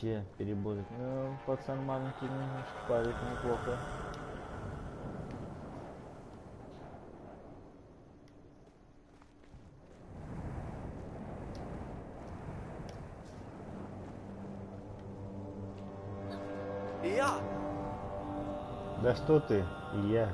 мече перебудет. Ну, пацан маленький шпарит неплохо. Я! Да что ты, Илья?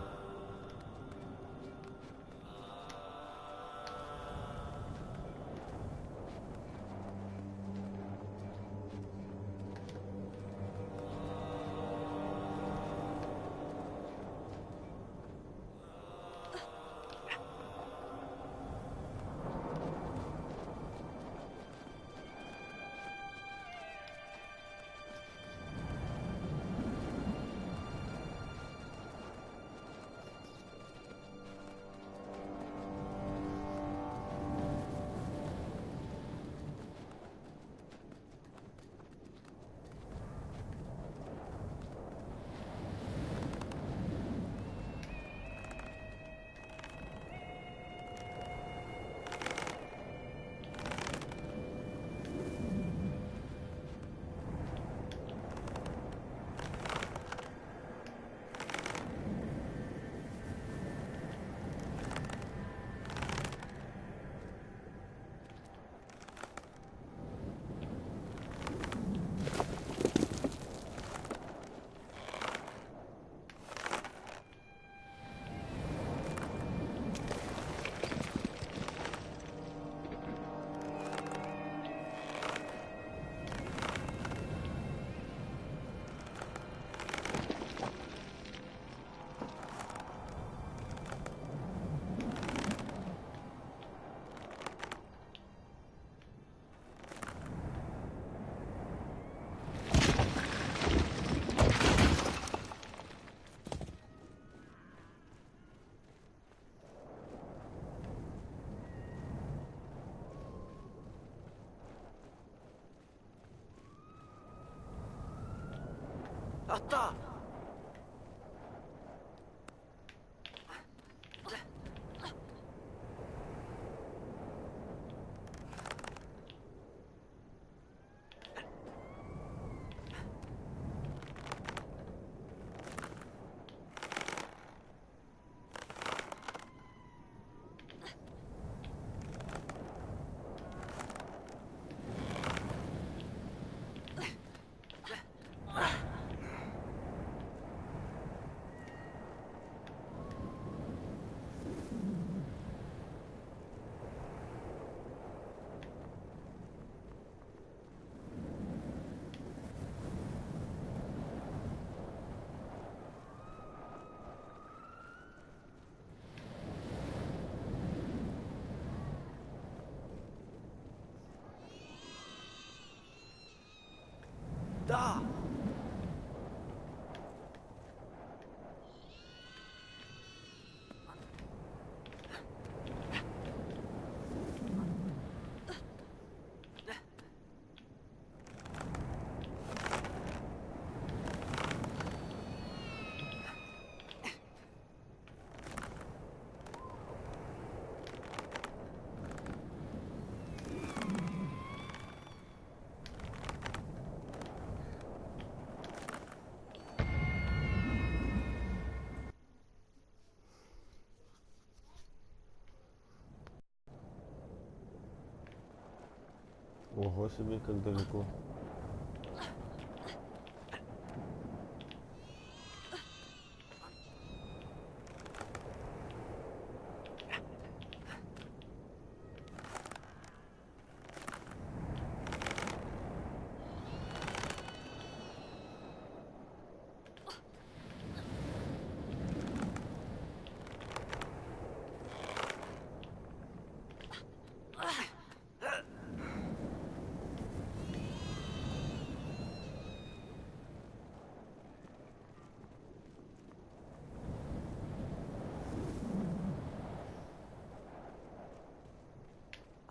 Ата! Да! Ого себе, как далеко.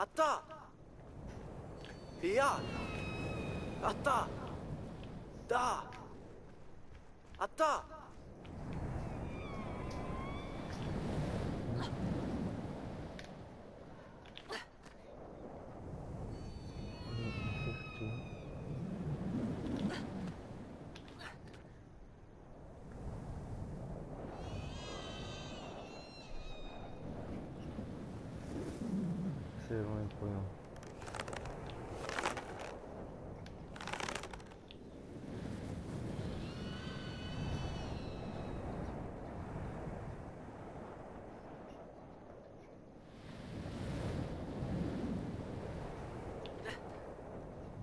Ата! Я! Ата! Да! Ата! я его не понял.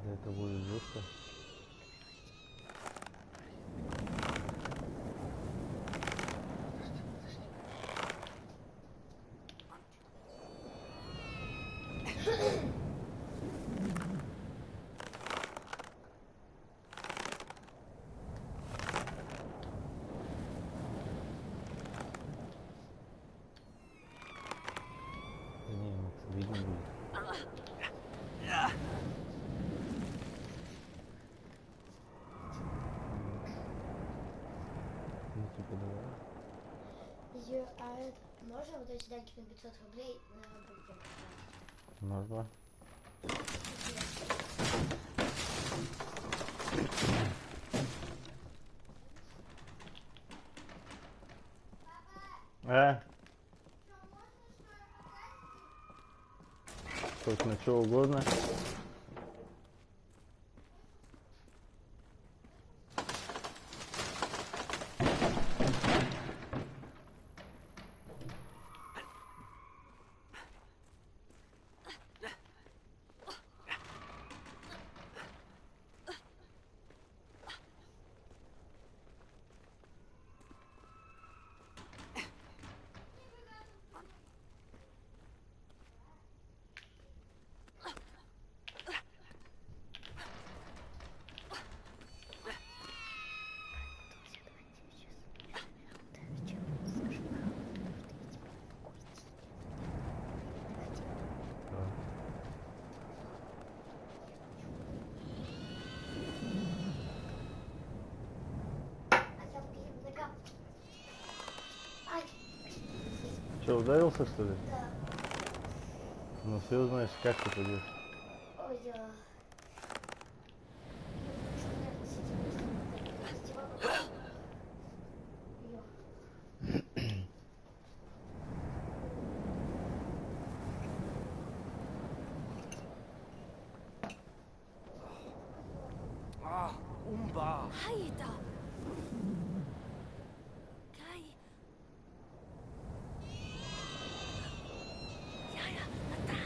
Да это будет жестко. Не, вот видно будет. Ну типа давай. А можно вот эти дальки на 500 рублей на бургер потратить? Можно. Хоть на что угодно. Че, ударился что ли? Да. Ну все, знаешь, как ты пойдешь. Ой, я... Umba. Haida. Kai. Yaya, ata.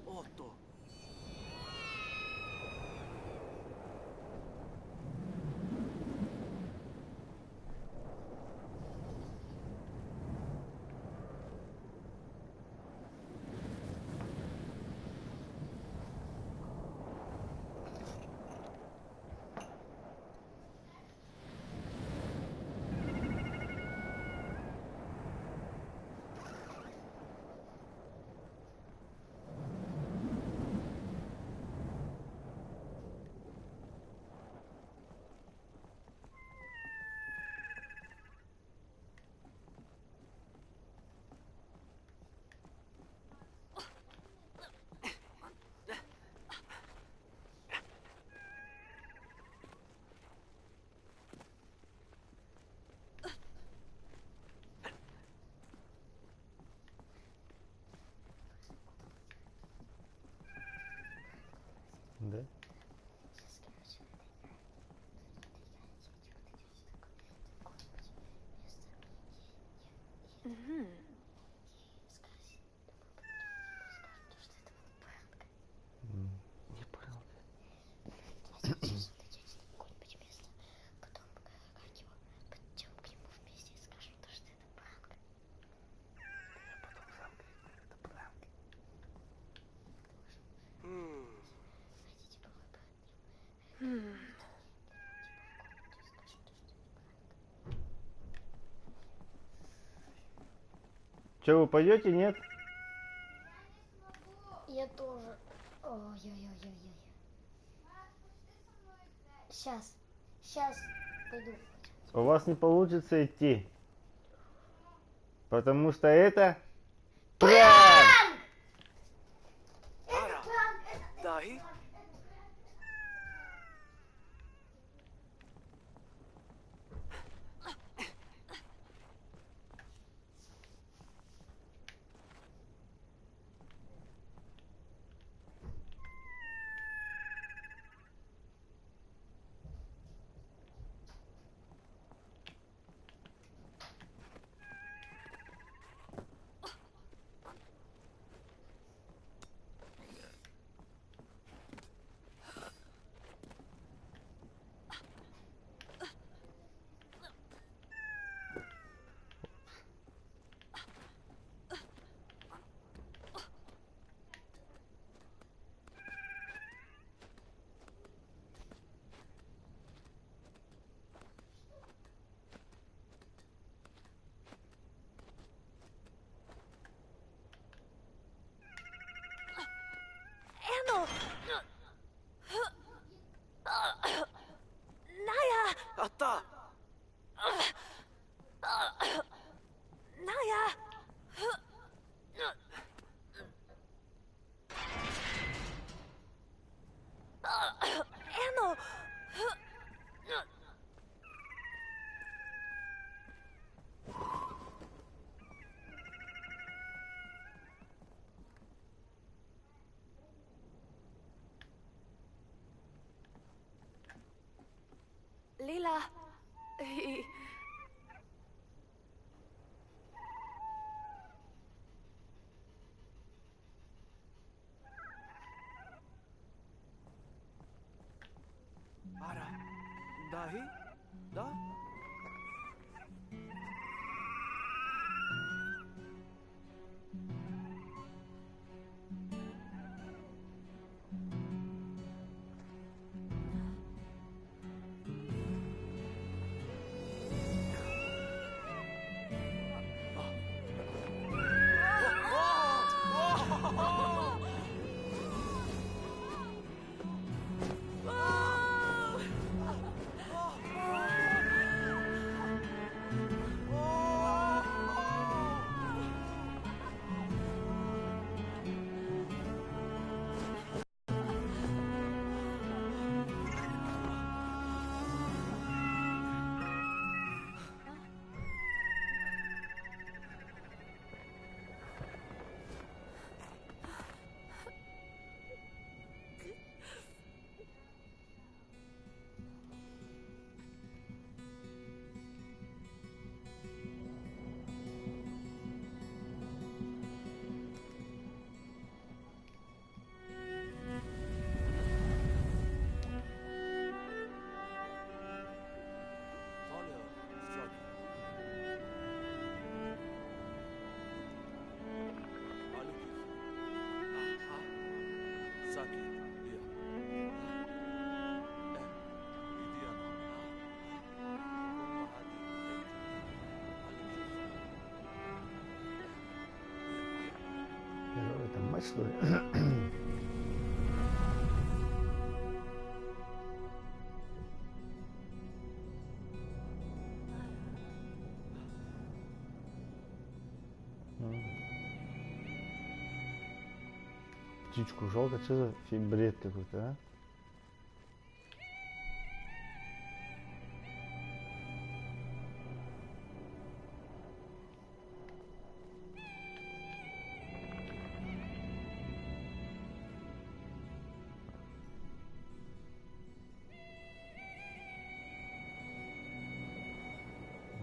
Otto. Да? Не понял. Че, вы пойдете, нет? Я тоже. Ой-ой-ой-ой-ой. Сейчас пойду. У вас не получится идти. Потому что это пранк! Ara. Dahi. Lila. He... Ara. Dahi? Da? Это мать, что ли? Птичку жалко, что за бред какой-то, а?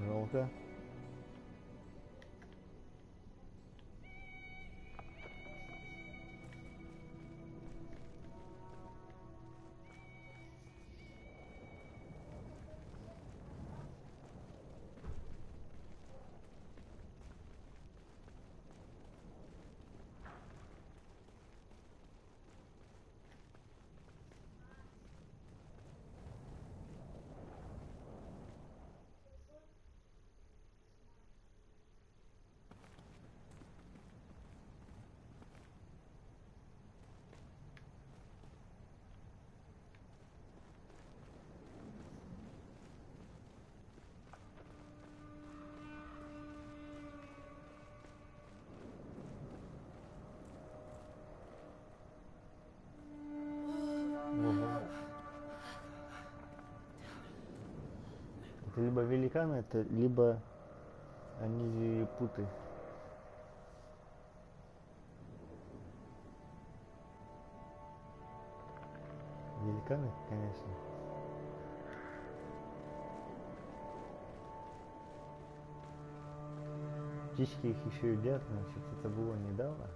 Жалко. Это либо великаны, это либо они путы. Великаны, конечно. Птички их еще едят, значит, это было недавно.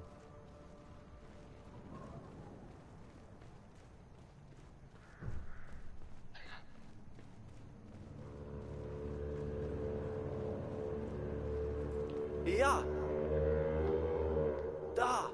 Ja! Da!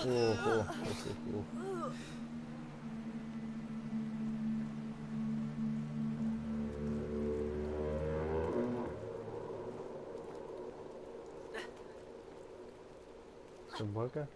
Ого, посетил. Собака?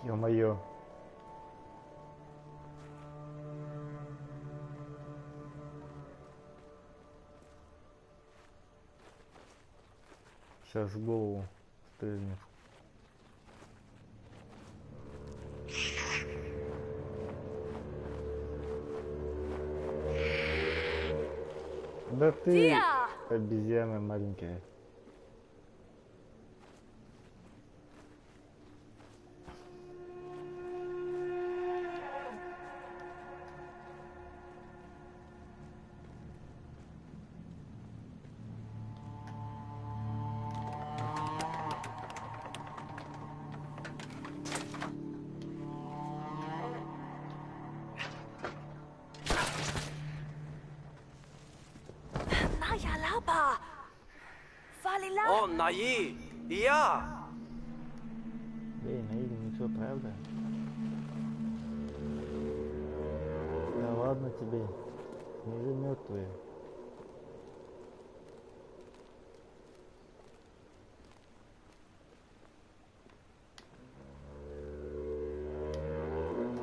Ё-моё. Сейчас в голову стрельнет. Да ты обезьяна маленькая. Naya Lapa. Falila. О, Наи! Я! Эй, Наида, ничего, правда? Да ладно тебе, мы же мертвые.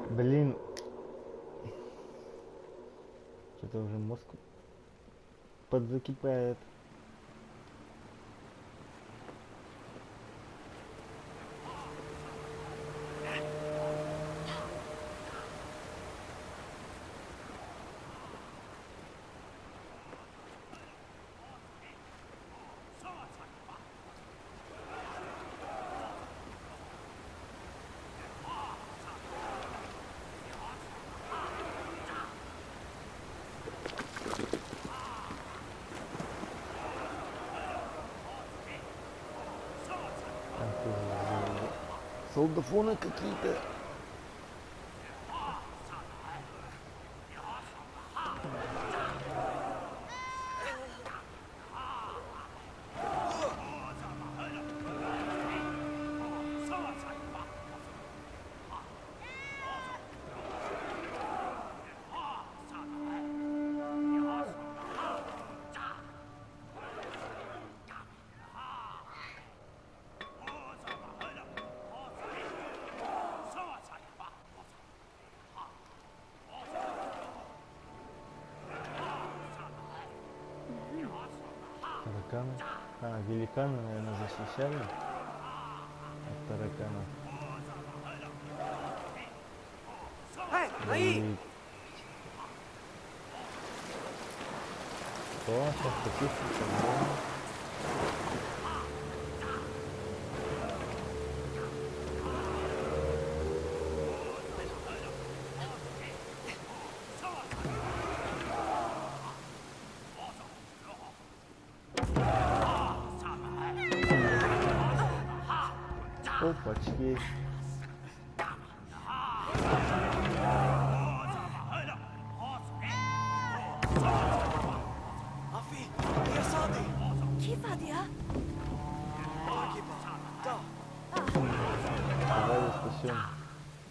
Блин. Что-то уже мозг подзакипает. Солдафоны какие-то. Тараканы. А, великаны, наверное, защищали от тараканов. Эй, Наи! И... Что? Сейчас почистится, да? Опачки.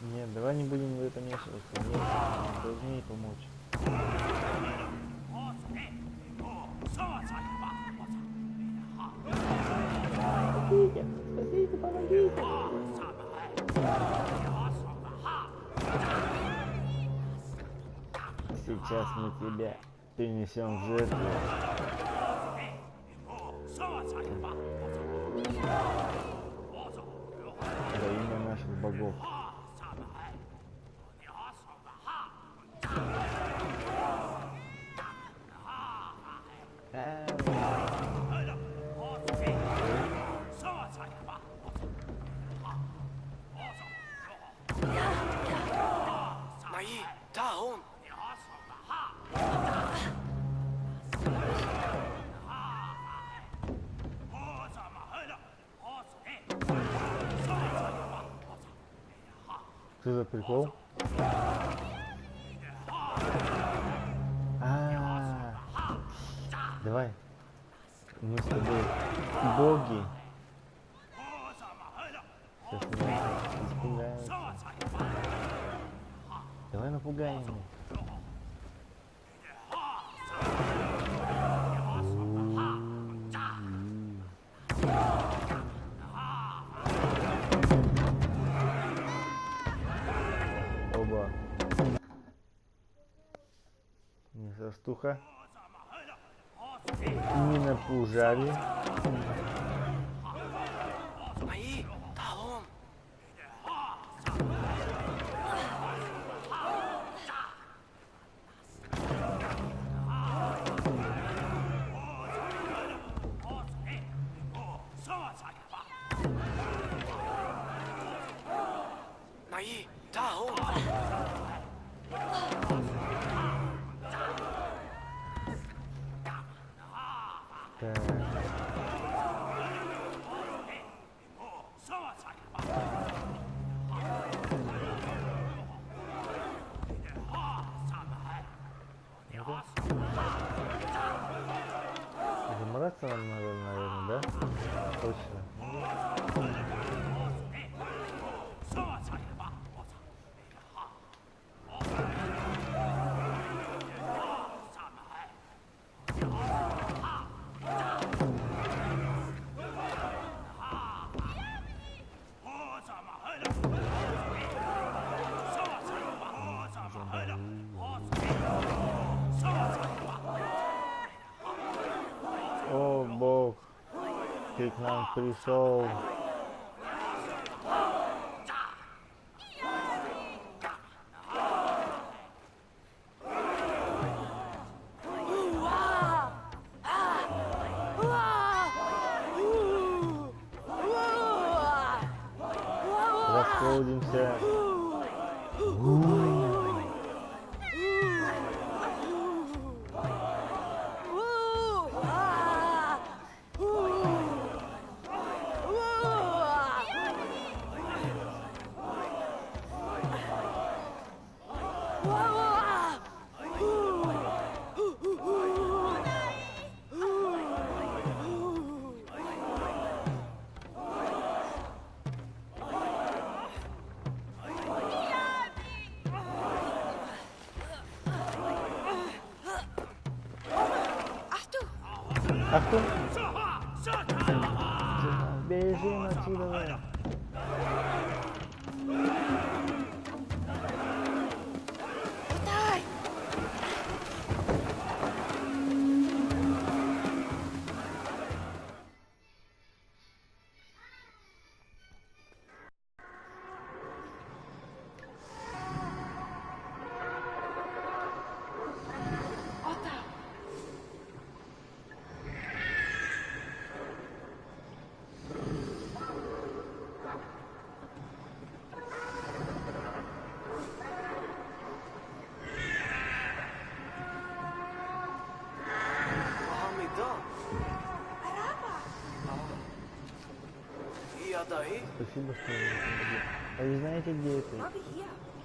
Нет, давай не будем в это вмешиваться. Нет, мы должны ей помочь. Спасите, спасите, помогите. Сейчас мы тебя перенесем в жертву. Во имя наших богов. Мои, да, он. Что за прикол? Давай. Мы с тобой боги. Сейчас мы испугаемся. Давай напугаем их. Оба. Не состуха. Не напужали. Мои, да, он. Мои, да, он. Так. Замораться нам надо, наверное, да? Точно. О, Бог, ты к нам пришел. Расходимся. Ахту! Бежим отсюда! Спасибо, что вы мне помогли. А вы знаете, где это?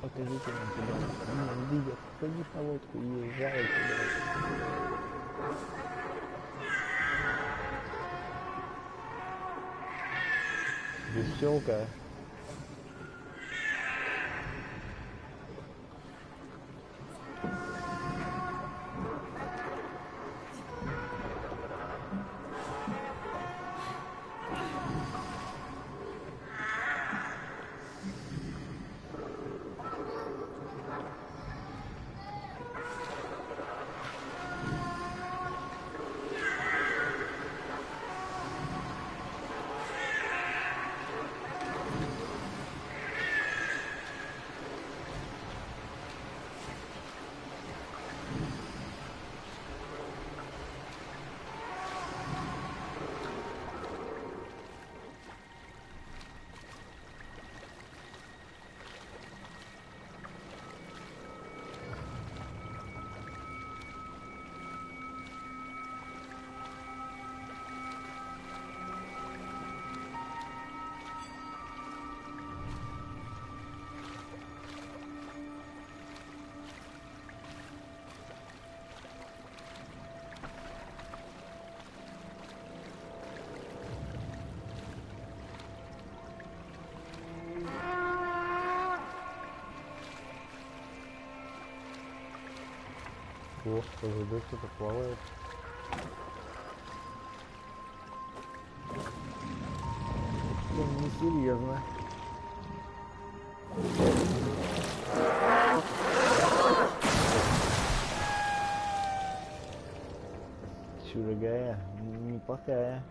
Покажите нам туда. Меня видят. Садись на лодку и езжай туда. Веселка. О, позади кто-то плавает. Это несерьезно. Чурагая, неплохая.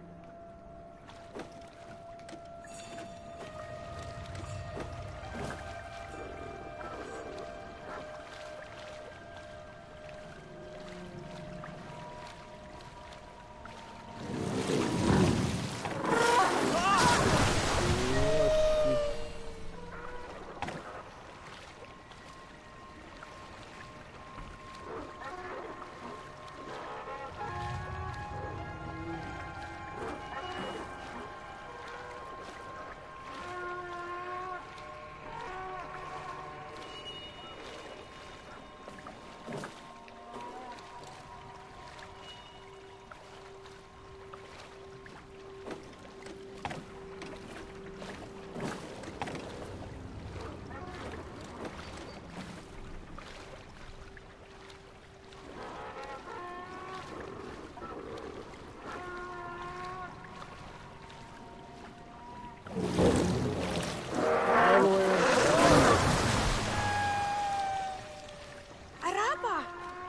Araba!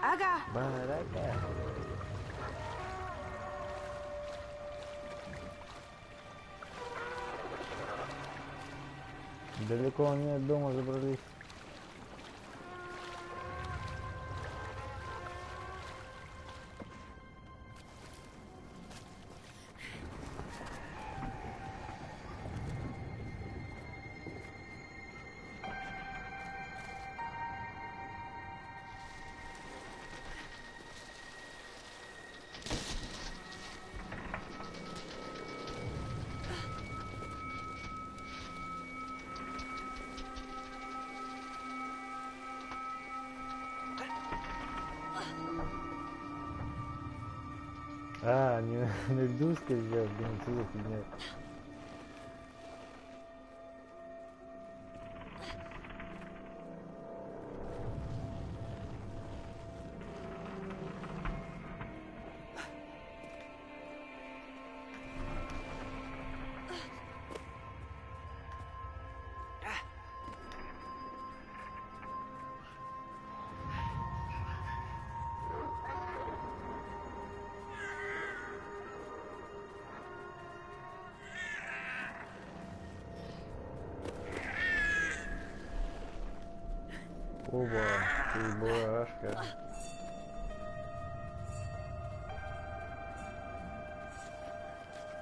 Aga! Барака. Далеко они от дома забрались. А, не на льду скользят, блин, что за фигня? Оба, ты бурашка.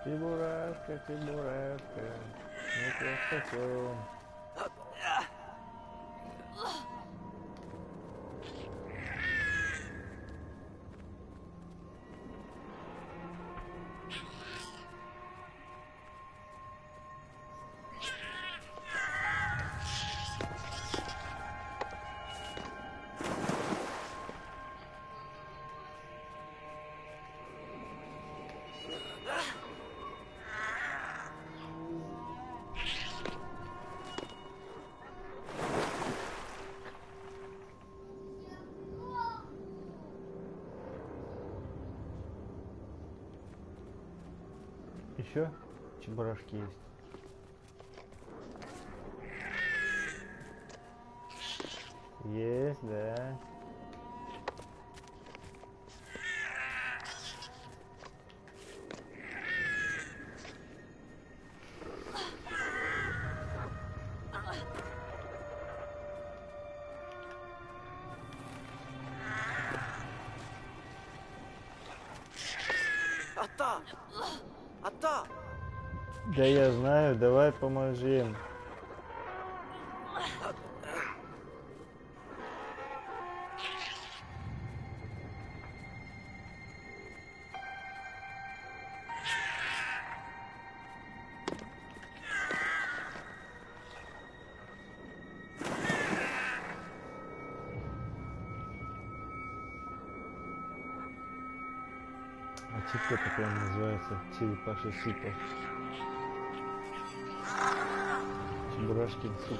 Ты бурашка, ты бурашка. Мы тебя спасем. Еще чебурашки есть. Есть, да. Ата! Ата! Да я знаю, давай поможем. Ачивка такая называется, черепаший супа. Чебурашкин суп.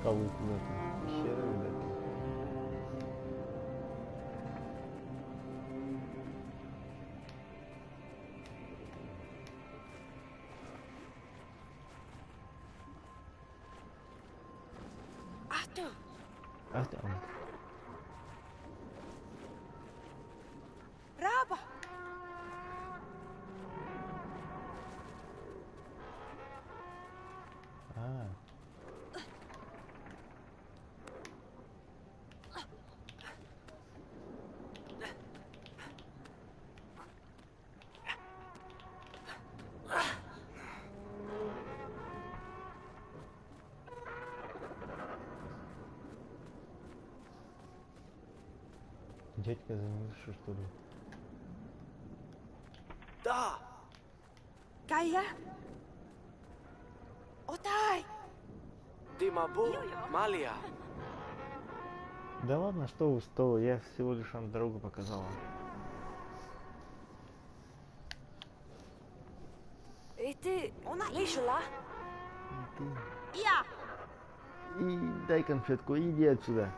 скалы куда-то. Пещера, видать. Achtung! А там. Raba! А. Дядька замерзший, что ли? Da! Kaya? Otai! Dimabu, Malia. Да ладно, что вы, что вы, я всего лишь вам дорогу показала. Ты... Лишила? Ты. Я! И дай конфетку, иди отсюда.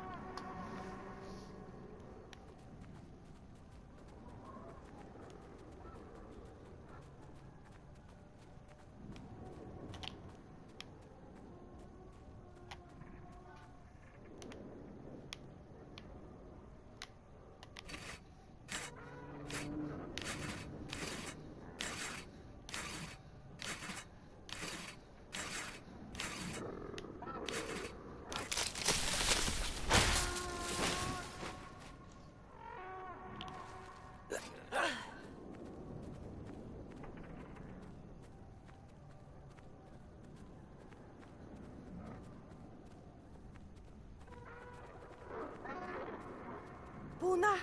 Puna!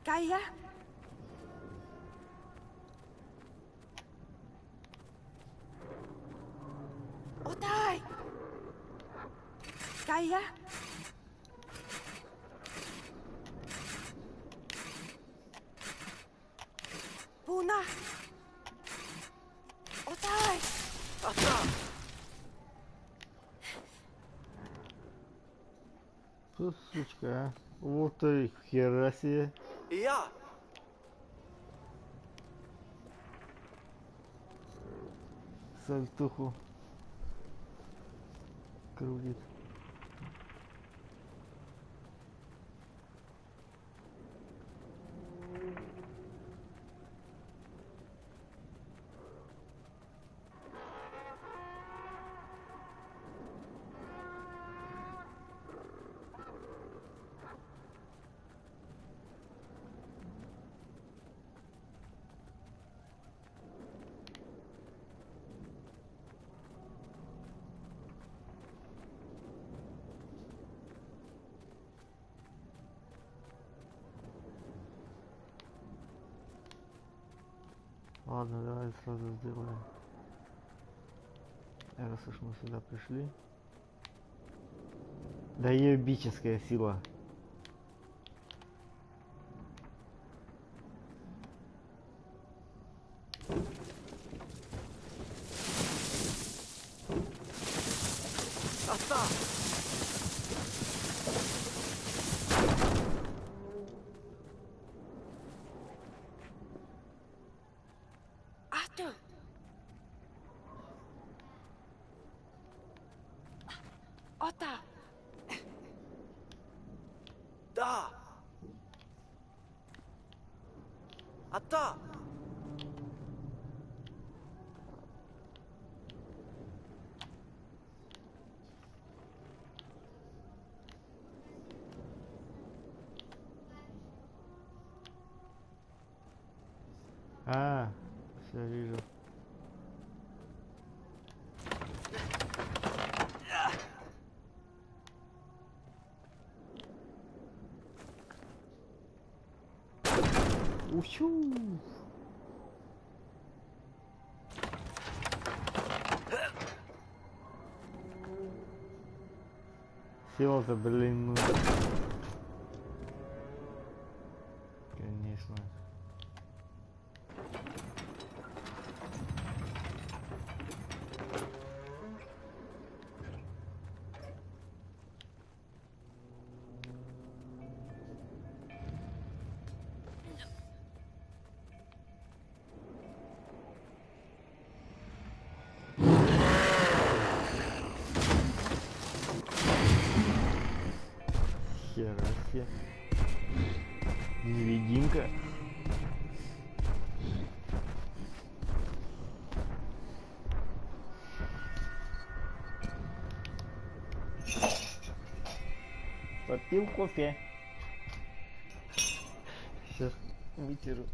Kaya? Otai! Kaya? Puna! Otai! Ata! Что, сучка, а? Вот ты, хера себе. Ja! Сальтуху крутит. Ладно, давай сразу сделаем. Раз уж мы сюда пришли. Да ебическая сила. Ata! Achtung! Otta! Da! Ata! А, все вижу. Учу. Сила-то, блин, ну. Конечно. вообще. Невидимка. Попил кофе. Сейчас вытеру.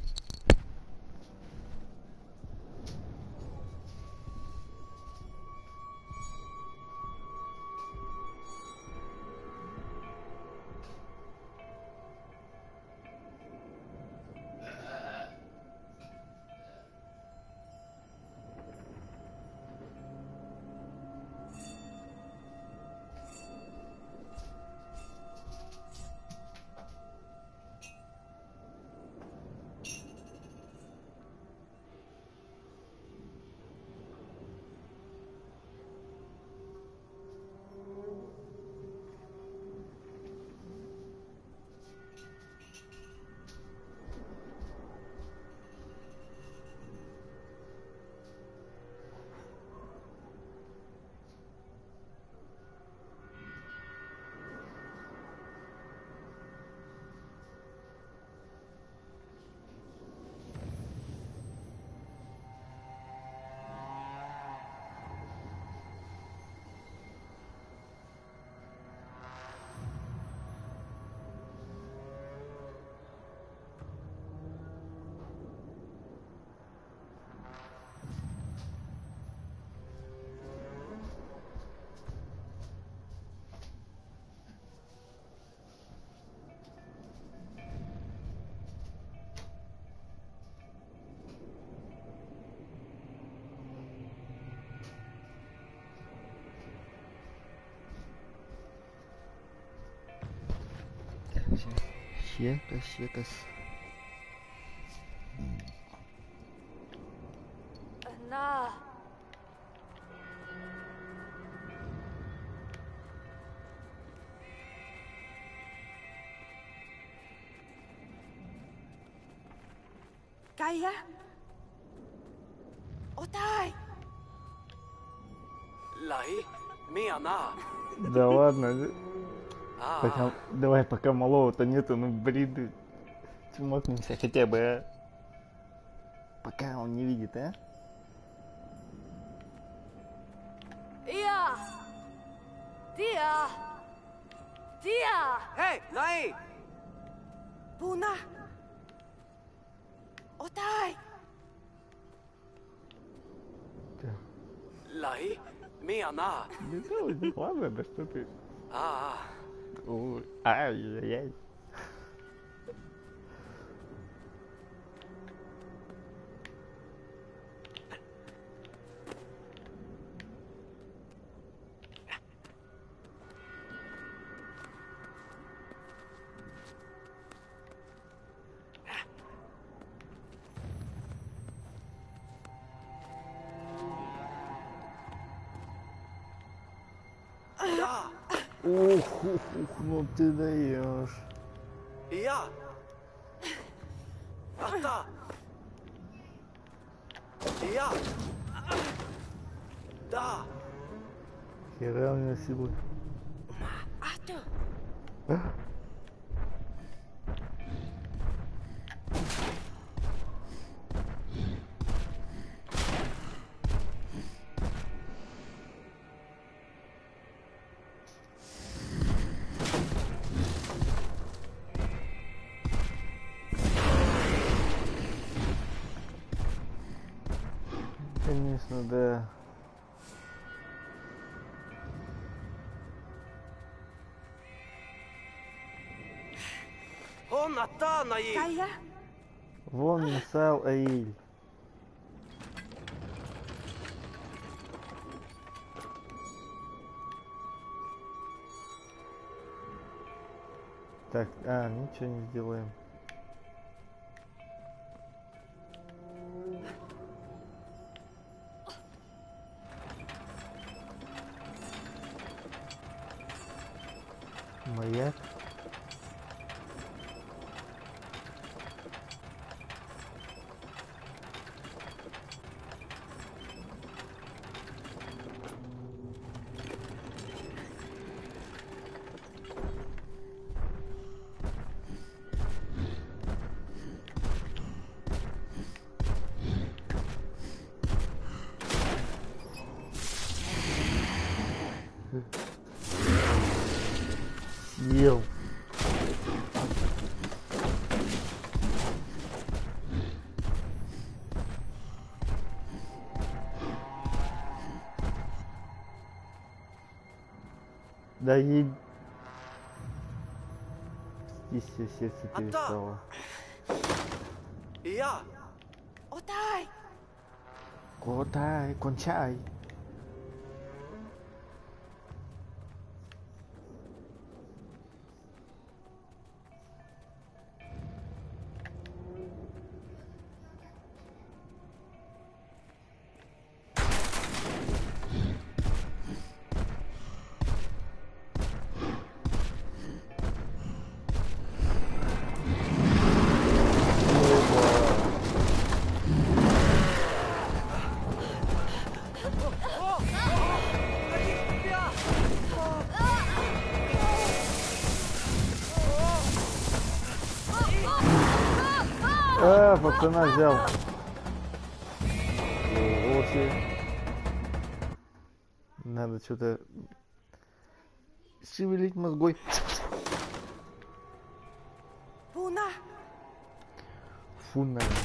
Щекас. На. Кая. Отай. Лай, миана. Да ладно. А, Пока, давай, пока малого-то нету, ну блин, чмокнемся хотя бы, а? Пока он не видит, а? Ia. Dia. Dia. Hei, Lai! Puna. Otai. Lai, миана. Да ладно, да что ты? А, Ой, ай-яй-яй. да, Ух, ну ты даешь. я. Ата. Я. Да. Хера у меня силы. Atu. Конечно, да. Он ата, Наи. Kaya. Вон Мисал Аиль. Так, ничего не сделаем. Маяк. Да ей... Здесь все сердце перестало. Я. Otai! Котай, кончай. Пацана взял. Оси. Надо что-то шевелить мозгой. Puna! Фу, наверное.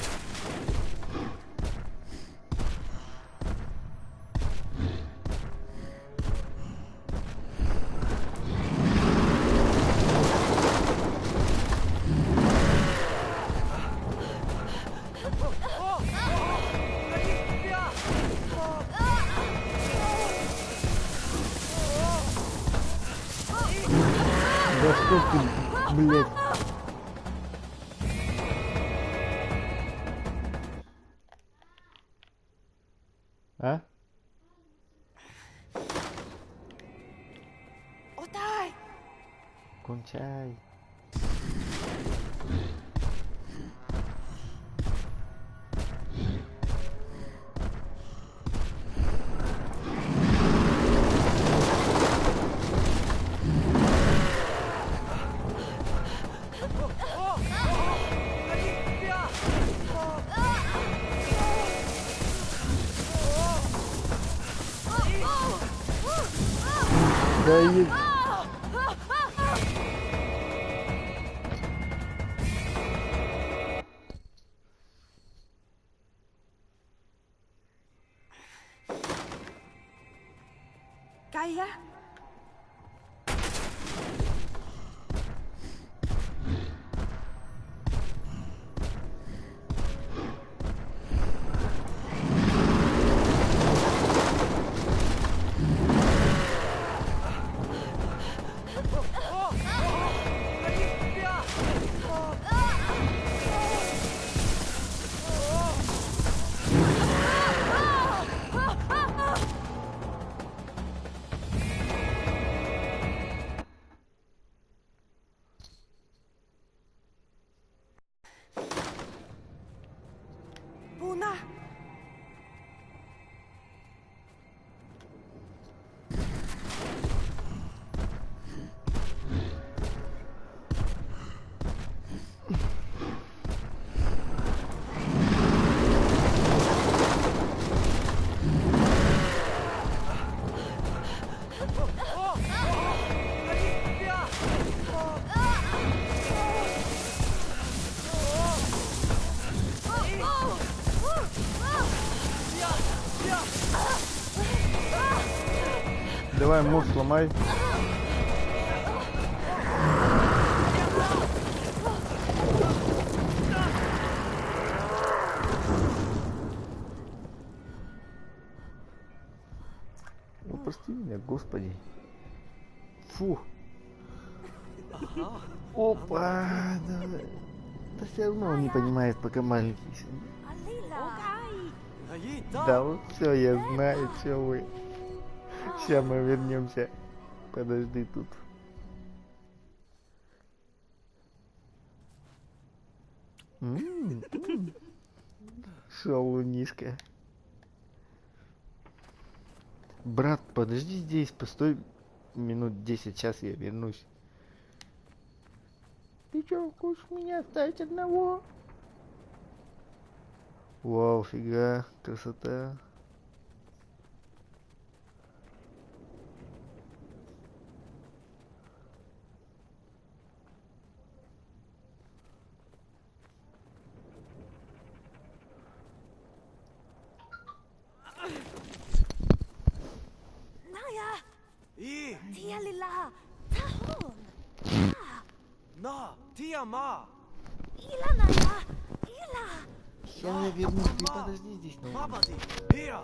Да что ты, блядь. А? Otai! Кончай. Да и... Kaya? Puna! Давай муж сломай. Ну, прости меня, Господи. Фу. Опа. Давай. Да все равно он не понимает, пока маленький. Alila! Да вот все, я знаю, что вы. Сейчас мы вернемся. Подожди тут. Шалунишка. Брат, подожди здесь, постой минут 10, сейчас я вернусь. Ты чё, хочешь меня оставить одного? Вау, фига, красота. Naya! И. Tia Lila! Тиама! Ilana ja! Ila! Сейчас я вернусь, ты подожди здесь на улице. Мабади! Пия!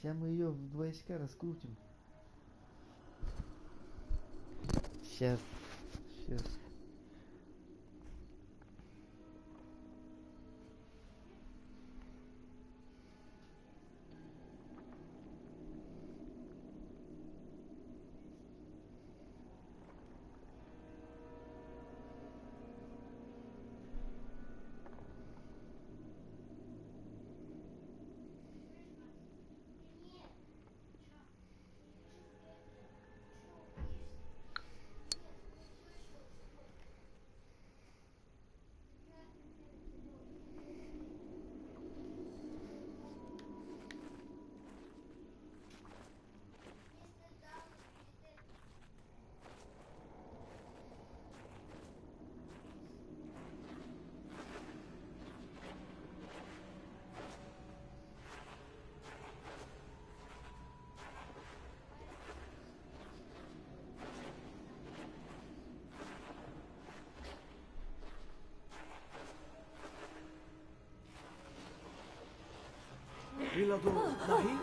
Сейчас мы ее в 2 очка раскрутим. Сейчас. Виладу Нахи?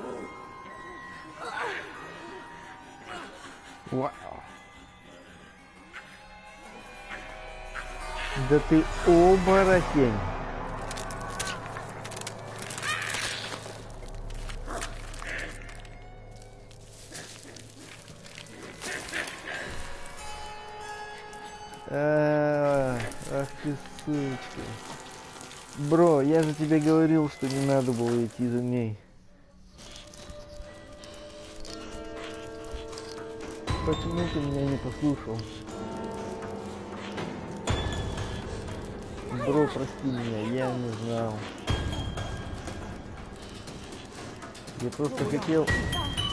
Вау. Да ты оборотень. Ах ты сучка. Бро, я же тебе говорил, что не надо было идти за ней. Почему ты меня не послушал? Бро, прости меня, я не знал. Я просто хотел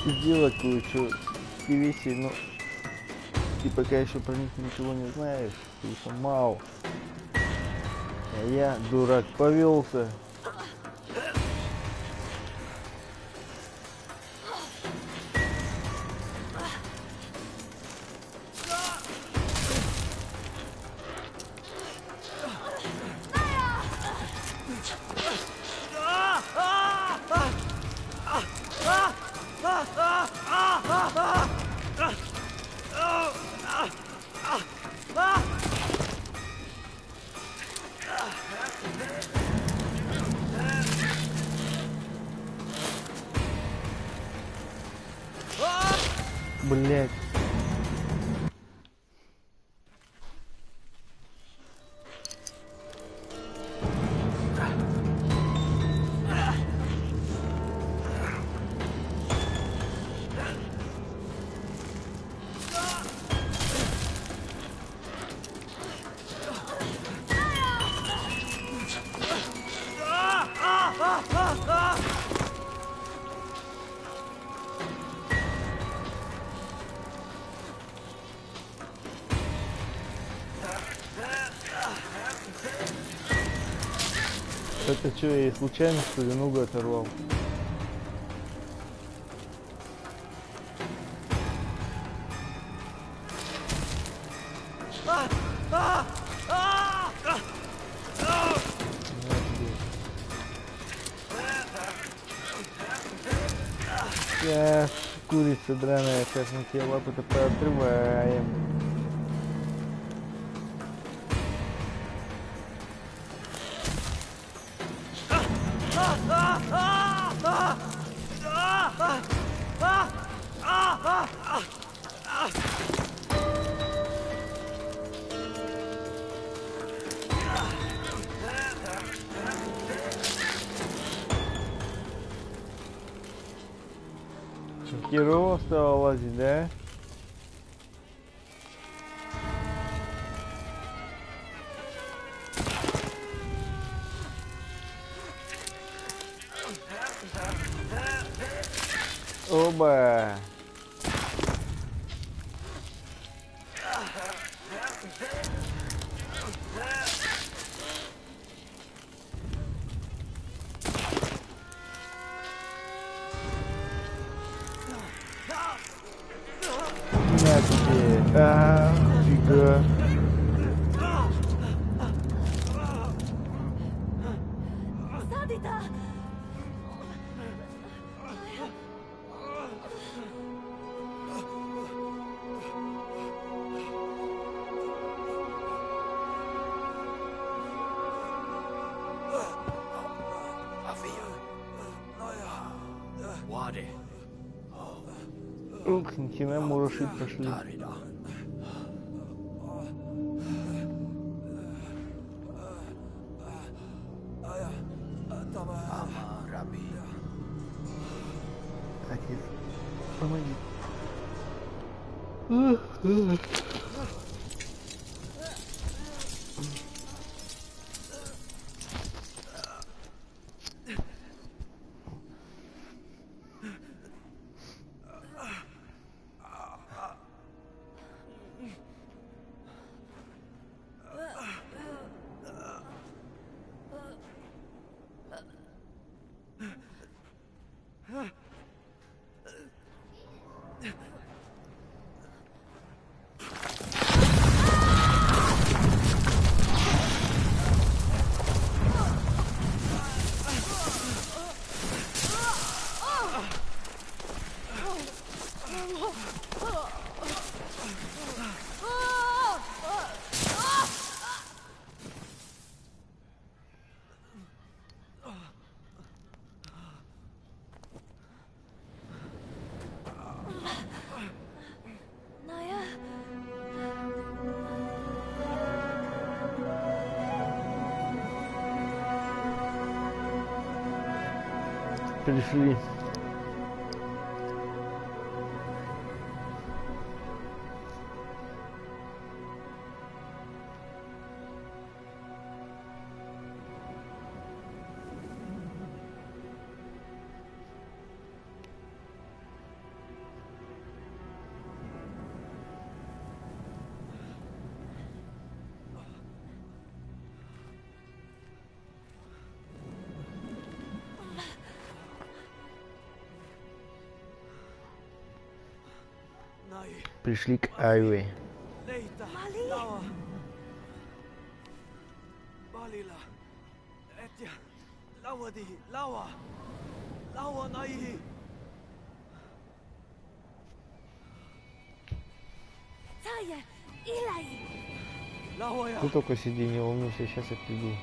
сделать кое-что такие вещи, но ты пока еще про них ничего не знаешь, ты еще мал. А я, дурак, повелся. Блять. Это что, я ей случайно что ли ногу оторвал? Сейчас, курица драная, сейчас мы тебе лапы-то поотрываем. Херово стало лазить, да? Оба! На тебе. Фига. Sadita! Wadi. Ух, нихера мураши пошли. Tarida. Amarabi. Отец, помоги. Naya? Пришли. Nai. Пришли к Айве. Leita. Mali. Lawa. Balila. Etja. Lawadi. Lawa. Lawa nai. Taya! Ilai! Lawa ya. Ты только сиди, не волнуйся, сейчас я приду.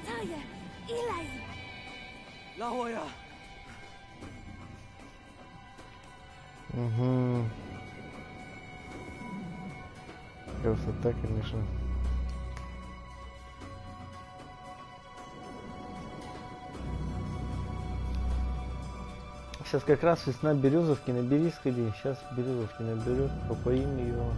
Taya! Ilai! Lawa ya. Угу. Красота, конечно. Сейчас как раз весна березовки, набери, сходи. Сейчас березовки наберет, попоим ее.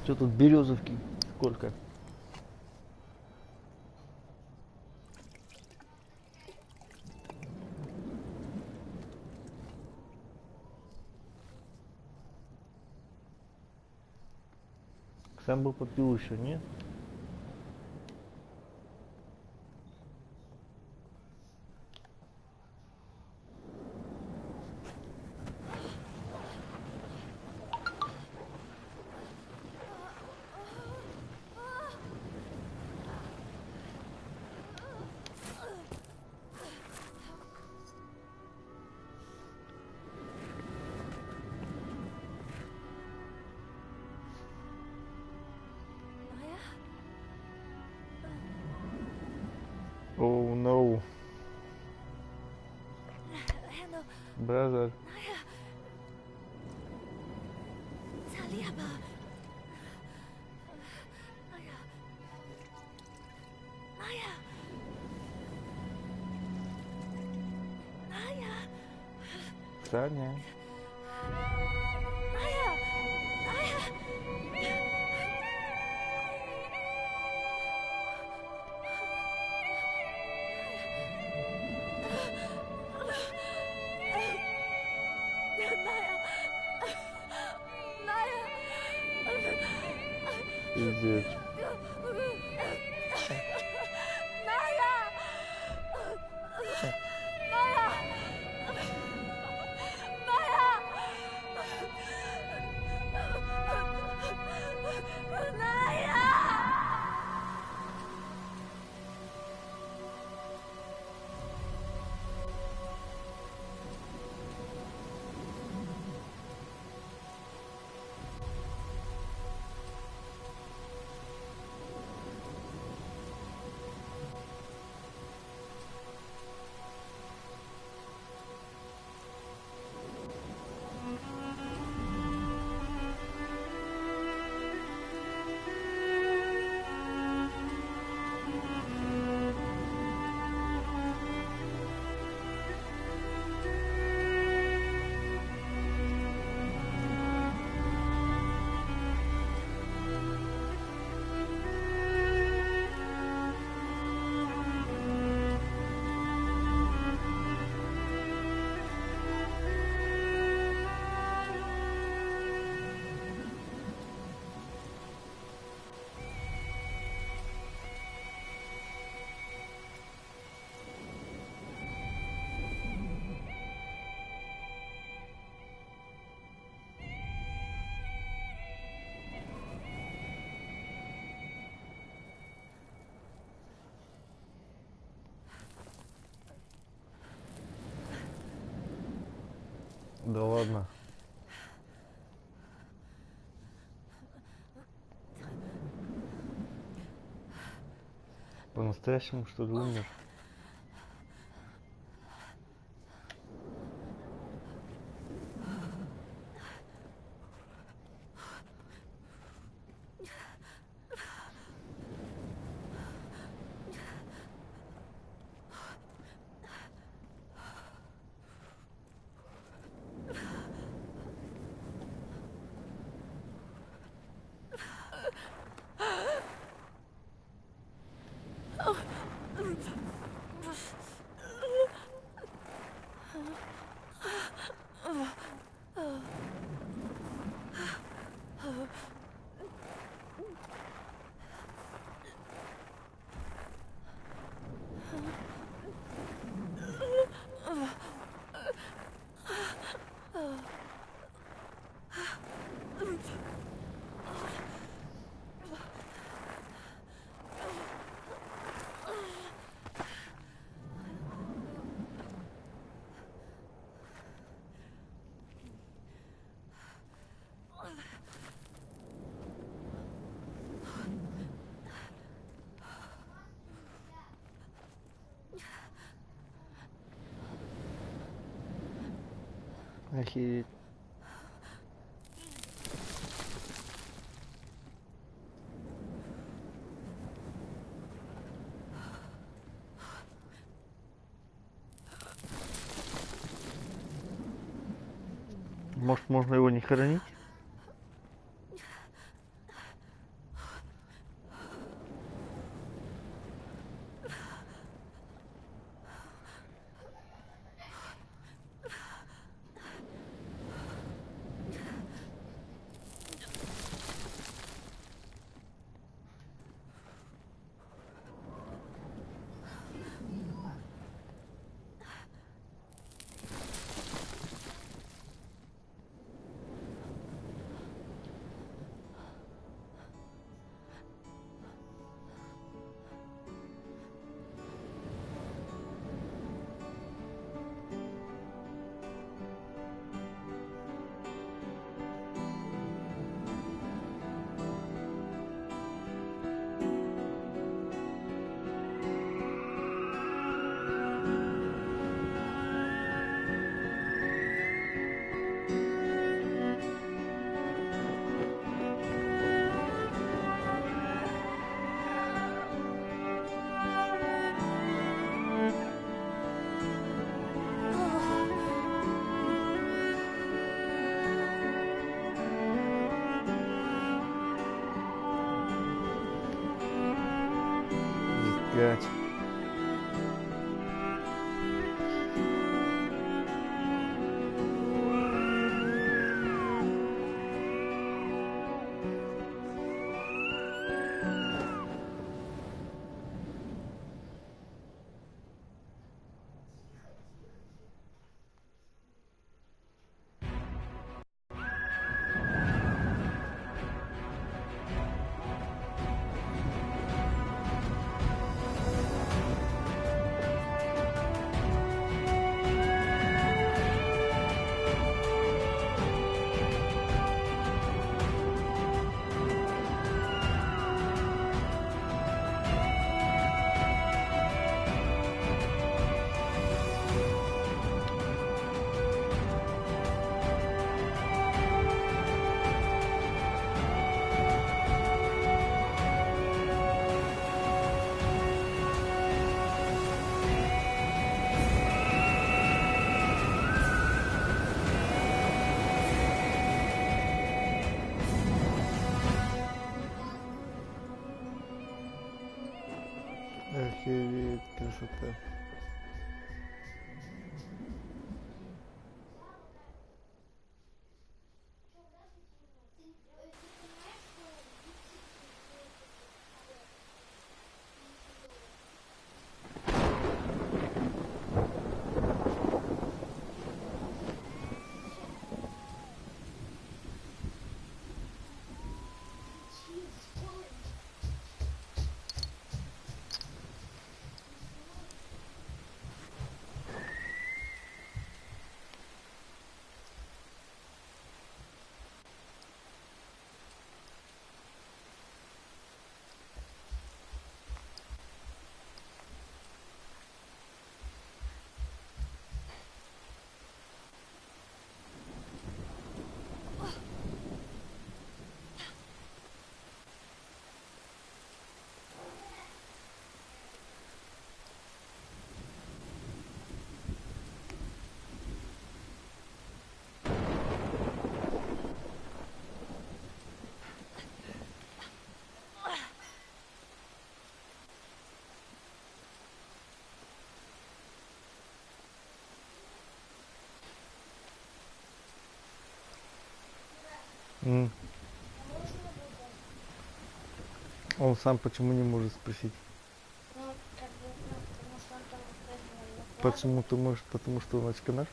Что тут березовки? Сколько? Сам бы попил еще, нет? Oh no, brother. Саня. Пиздец. Да ладно. По-настоящему, что ли, умер? Охереть. Может, можно его не хоронить? играть. Охереть, красота. М. Он сам почему не может спросить? Ну, как бы, ну, потому что он там накладывает. Почему ты можешь? Потому что он очканар?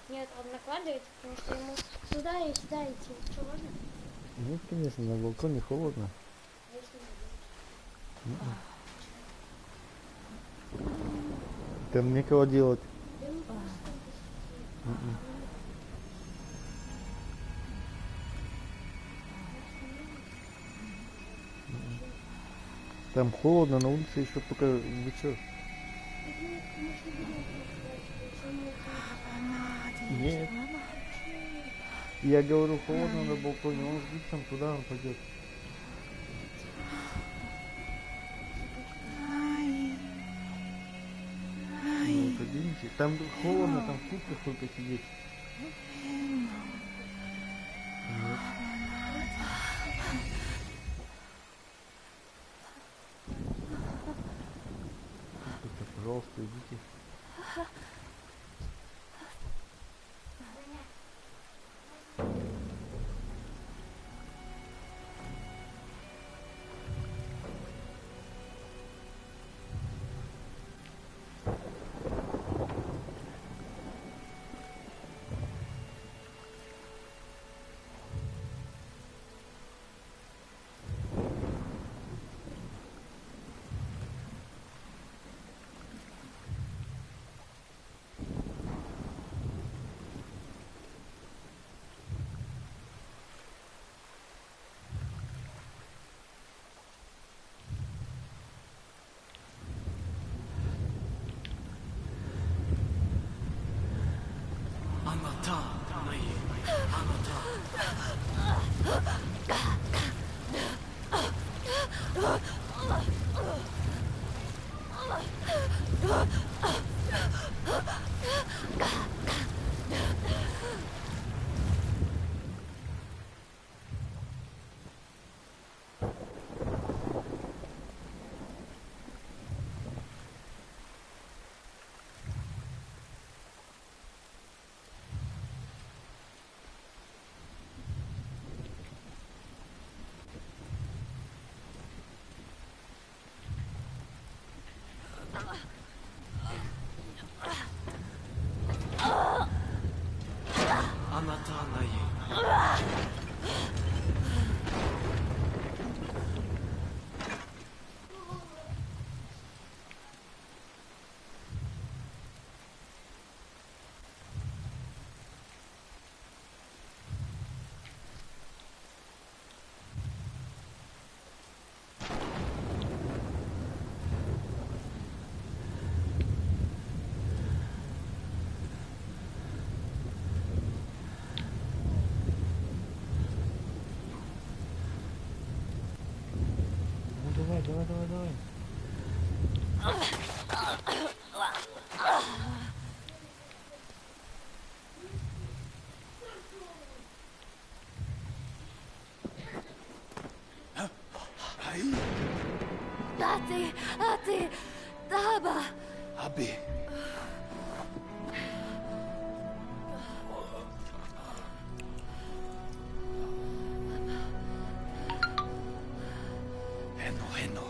Нет, он накладывает, потому что ему туда и сюда идти. Что, можно? Нет, конечно, на балконе холодно. А если не будет? Там некого делать. Да мы просто там посидим. Мгм. Там холодно, на улице еще пока вечер. Нет. Я говорю, холодно на балконе, он с гипсом, куда он пойдет? Ну, поднимите. Там холодно, там в куртках только сидеть. Нет. Это, пожалуйста, идите. läpi. Henno.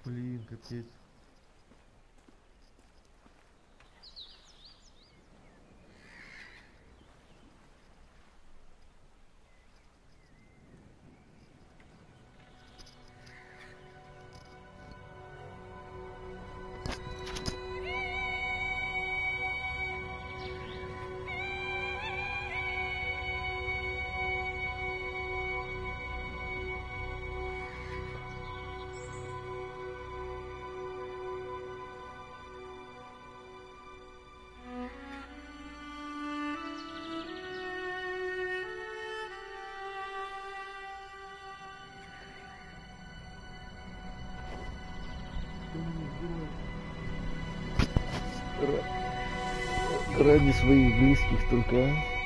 Блин, капец. Ради своих близких только, а?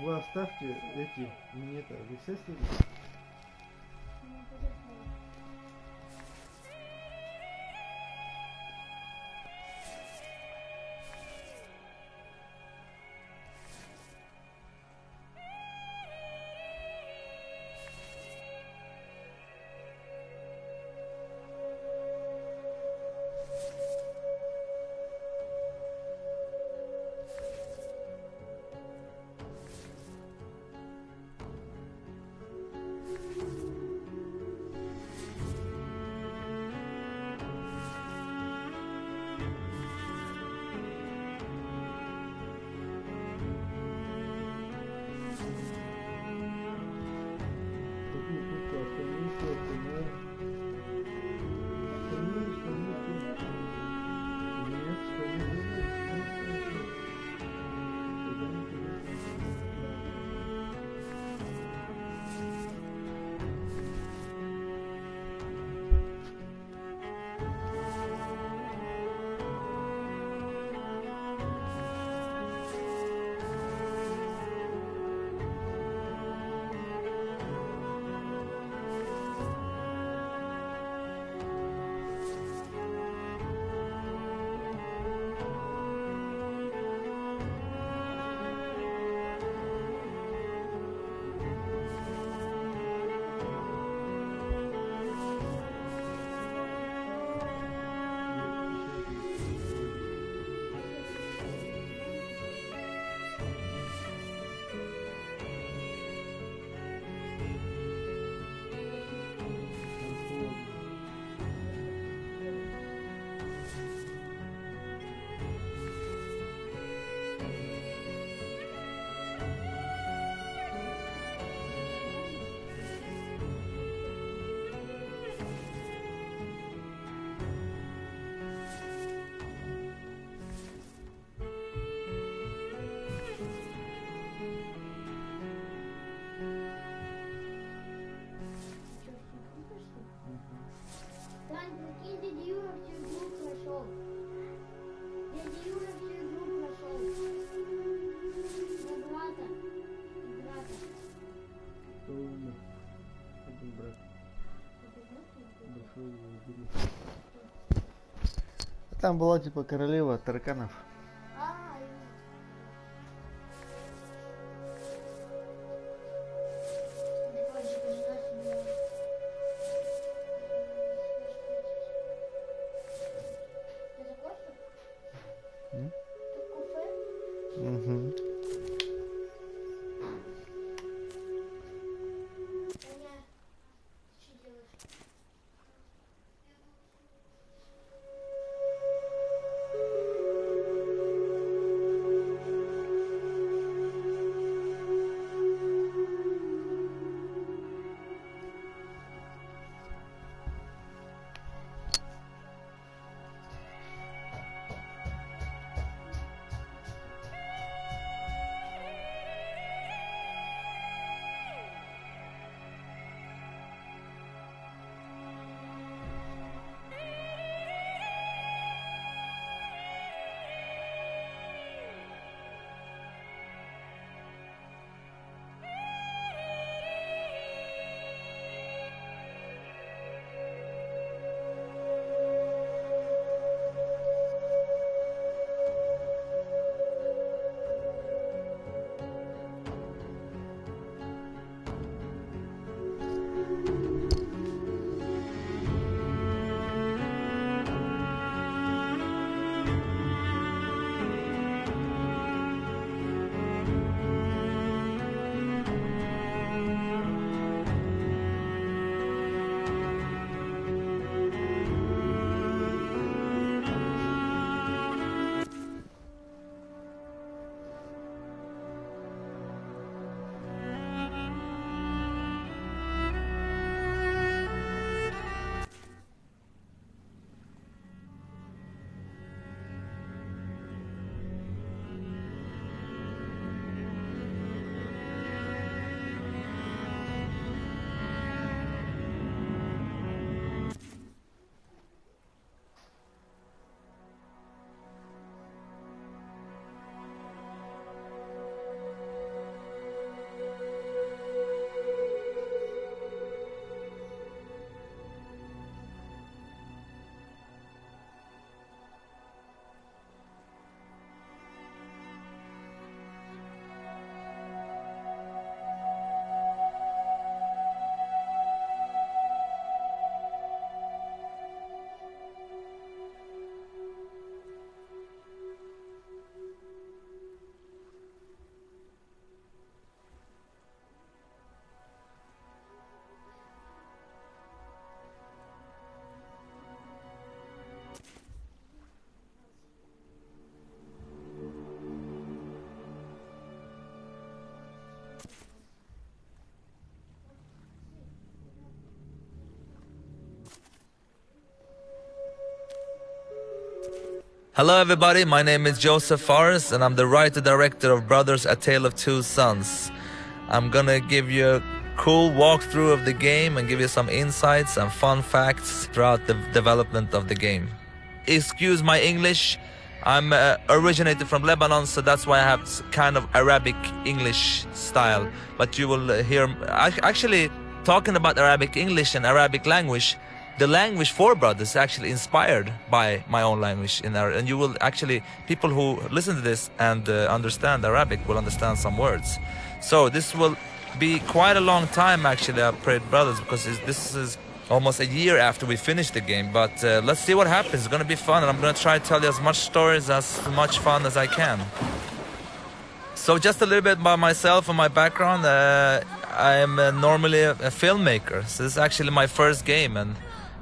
Вы оставьте эти мне-то. Вы все следите? Тань, прикинь, дядя Юра всю игру прошел. Дядя Юра всю игру прошел. На брата. И брата. Кто умер? Один брат. Большой убери. Там была типа королева тараканов. А, Угу. Hello everybody, my name is Joseph Fares and I'm the writer-director of Brothers: A Tale of Two Sons. I'm gonna give you a cool walkthrough of the game and give you some insights and fun facts throughout the development of the game. Excuse my English, I'm originated from Lebanon, so that's why I have kind of Arabic English style. But you will hear, actually talking about Arabic English and Arabic language, the language for Brothers is actually inspired by my own language in Arabic, and you will actually, people who listen to this and understand Arabic will understand some words. So this will be quite a long time actually I've played Brothers, because this is almost a year after we finished the game, but let's see what happens. It's gonna be fun, and I'm gonna try to tell you as much stories, as much fun as I can. So just a little bit about myself and my background. I am normally a filmmaker, so this is actually my first game, and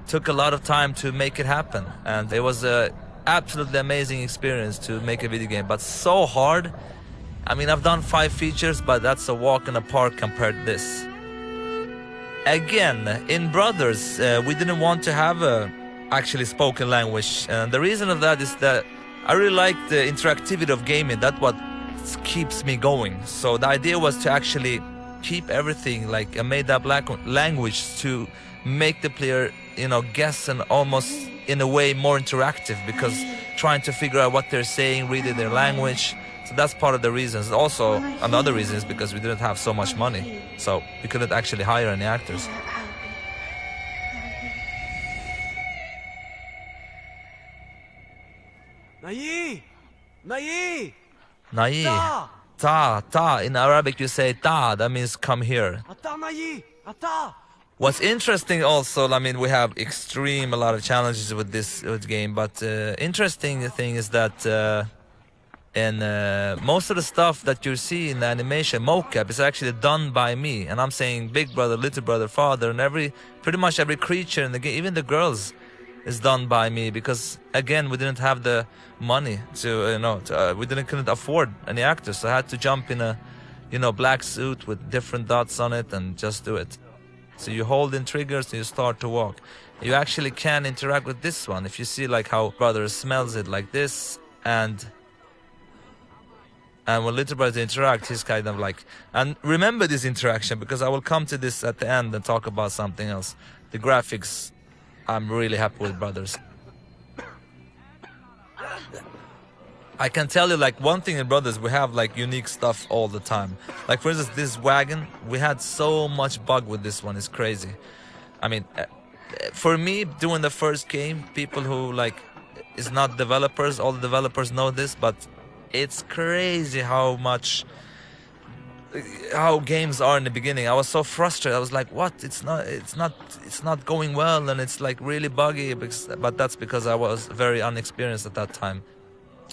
took a lot of time to make it happen, and it was a absolutely amazing experience to make a video game, but so hard. I mean, I've done 5 features, but that's a walk in the park compared to this. Again, in Brothers, we didn't want to have a actually spoken language, and the reason of that is that I really like the interactivity of gaming. That's what keeps me going. So the idea was to actually keep everything like a made-up language to make the player, you know, guess, and almost in a way more interactive, because trying to figure out what they're saying, reading their language. So that's part of the reasons. Also, another reason is because we didn't have so much money, so we couldn't actually hire any actors. Nayi! Nayi! Nayi. Ta! Ta. In Arabic you say ta, that means come here. Ata Nayi! Ata! What's interesting also, I mean, we have a lot of challenges with this game, but interesting thing is that most of the stuff that you see in the animation, mocap, is actually done by me. And I'm saying big brother, little brother, father, and pretty much every creature in the game, even the girls, is done by me, because again, we didn't have the money to, we couldn't afford any actors, so I had to jump in a, black suit with different dots on it and just do it. So you hold in triggers and you start to walk. You actually can interact with this one. If you see like how brother smells it like this, and when little brother interact, he's kind of like, and remember this interaction, because I will come to this at the end and talk about something else. The graphics, I'm really happy with Brothers. I can tell you like one thing in Brothers, we have like unique stuff all the time. Like for instance, this wagon, we had so much bug with this one, it's crazy. I mean, for me, doing the first game, people who like, is not developers, all the developers know this, but it's crazy how games are in the beginning. I was so frustrated. I was like, what? It's not going well, and it's like really buggy, but that's because I was very unexperienced at that time.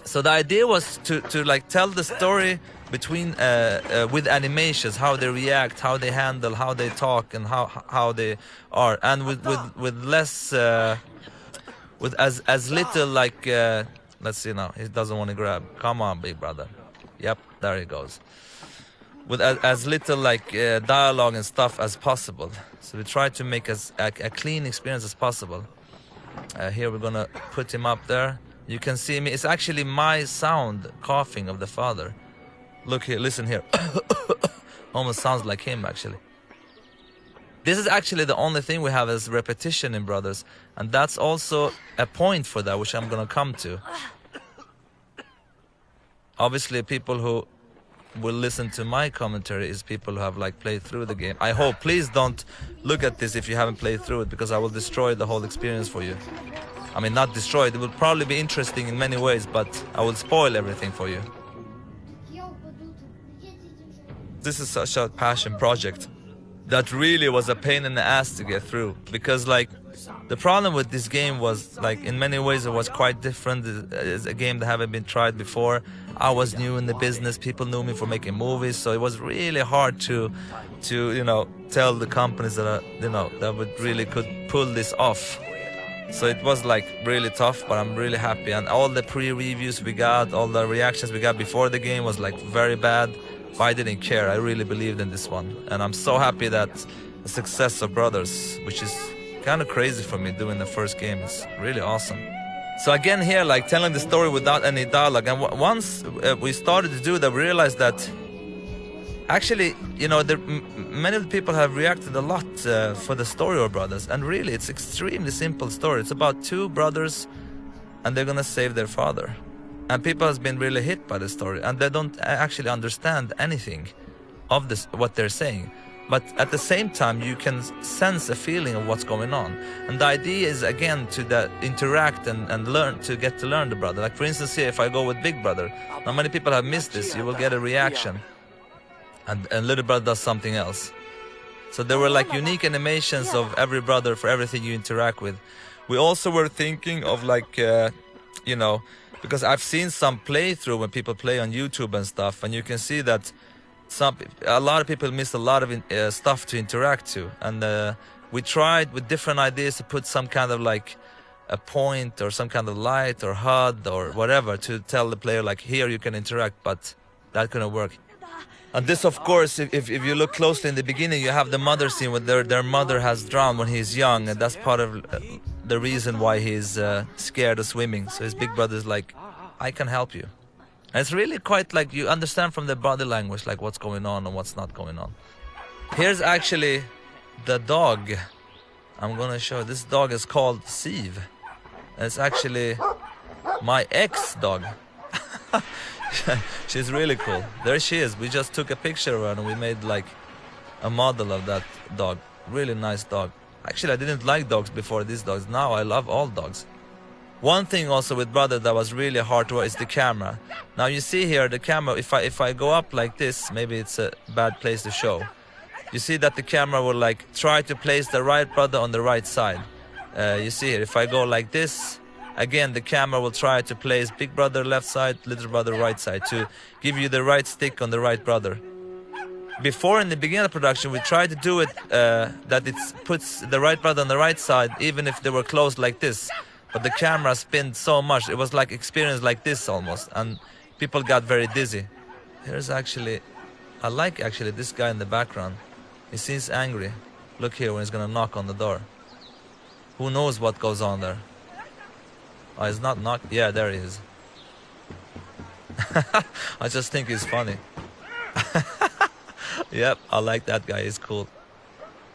So the idea was to like tell the story between with animations, how they react, how they handle, how they talk, and how they are, and with less with as little like let's see now, he doesn't want to grab. Come on, big brother. Yep, there he goes. With as little like dialogue and stuff as possible. So we try to make as a clean experience as possible. Here we're gonna put him up there. You can see me. It's actually my sound coughing of the father. Look here, listen here. Almost sounds like him actually. This is actually the only thing we have as repetition in Brothers, and that's also a point for that, which I'm gonna come to. Obviously, people who will listen to my commentary is people who have like played through the game. I hope, please don't look at this if you haven't played through it, because I will destroy the whole experience for you. I mean, not destroy it, it will probably be interesting in many ways, but I will spoil everything for you. This is such a passion project that really was a pain in the ass to get through, because like the problem with this game was like in many ways it was quite different. It's a game that haven't been tried before. I was new in the business, people knew me for making movies, so it was really hard to tell the companies that that would really could pull this off. So it was like really tough, but I'm really happy, and all the pre-reviews we got, all the reactions we got before the game was like very bad. But I didn't care. I really believed in this one, and I'm so happy that the success of Brothers, which is kind of crazy for me doing the first game, is really awesome. So again here, like telling the story without any dialogue. And once we started to do that, we realized that actually, you know, many of the people have reacted a lot for the story of Brothers. And really, it's extremely simple story. It's about two brothers and they're gonna save their father. And people has been really hit by the story, and they don't actually understand anything of this, what they're saying. But at the same time, you can sense a feeling of what's going on. And the idea is, again, to interact and learn, to get to learn the brother. Like, for instance, here, if I go with Big Brother, now many people have missed this. You will get a reaction. And Little Brother does something else. So there were like unique animations of every brother for everything you interact with. We also were thinking of like, you know, because I've seen some playthrough when people play on YouTube and stuff, and you can see that a lot of people miss a lot of stuff to interact to, and we tried with different ideas to put some kind of like a point or some kind of light or HUD or whatever to tell the player like, here you can interact, but that couldn't work. And this, of course, if you look closely in the beginning, you have the mother scene where their mother has drowned when he's young, and that's part of the reason why he's scared of swimming. So his big brother's like, I can help you. And it's really quite like you understand from the body language like what's going on and what's not going on. Here's actually the dog. I'm gonna show. This dog is called Siv. It's actually my ex-dog. She's really cool. There she is. We just took a picture of her and we made like a model of that dog. Really nice dog. Actually, I didn't like dogs before these dogs. Now I love all dogs. One thing also with Brother that was really hard to work is the camera. Now you see here the camera, if I go up like this, maybe it's a bad place to show. You see that the camera will like try to place the right brother on the right side. You see here, if I go like this, again the camera will try to place Big Brother left side, Little Brother right side, to give you the right stick on the right brother. Before, in the beginning of the production, we tried to do it that it puts the right brother on the right side even if they were close like this. But the camera spinned so much, it was like experience like this almost, and people got very dizzy. Here's actually, I like actually this guy in the background. He seems angry. Look here when he's gonna knock on the door. Who knows what goes on there? Oh, he's not knocked. Yeah, there he is. I just think he's funny. Yep, I like that guy. He's cool.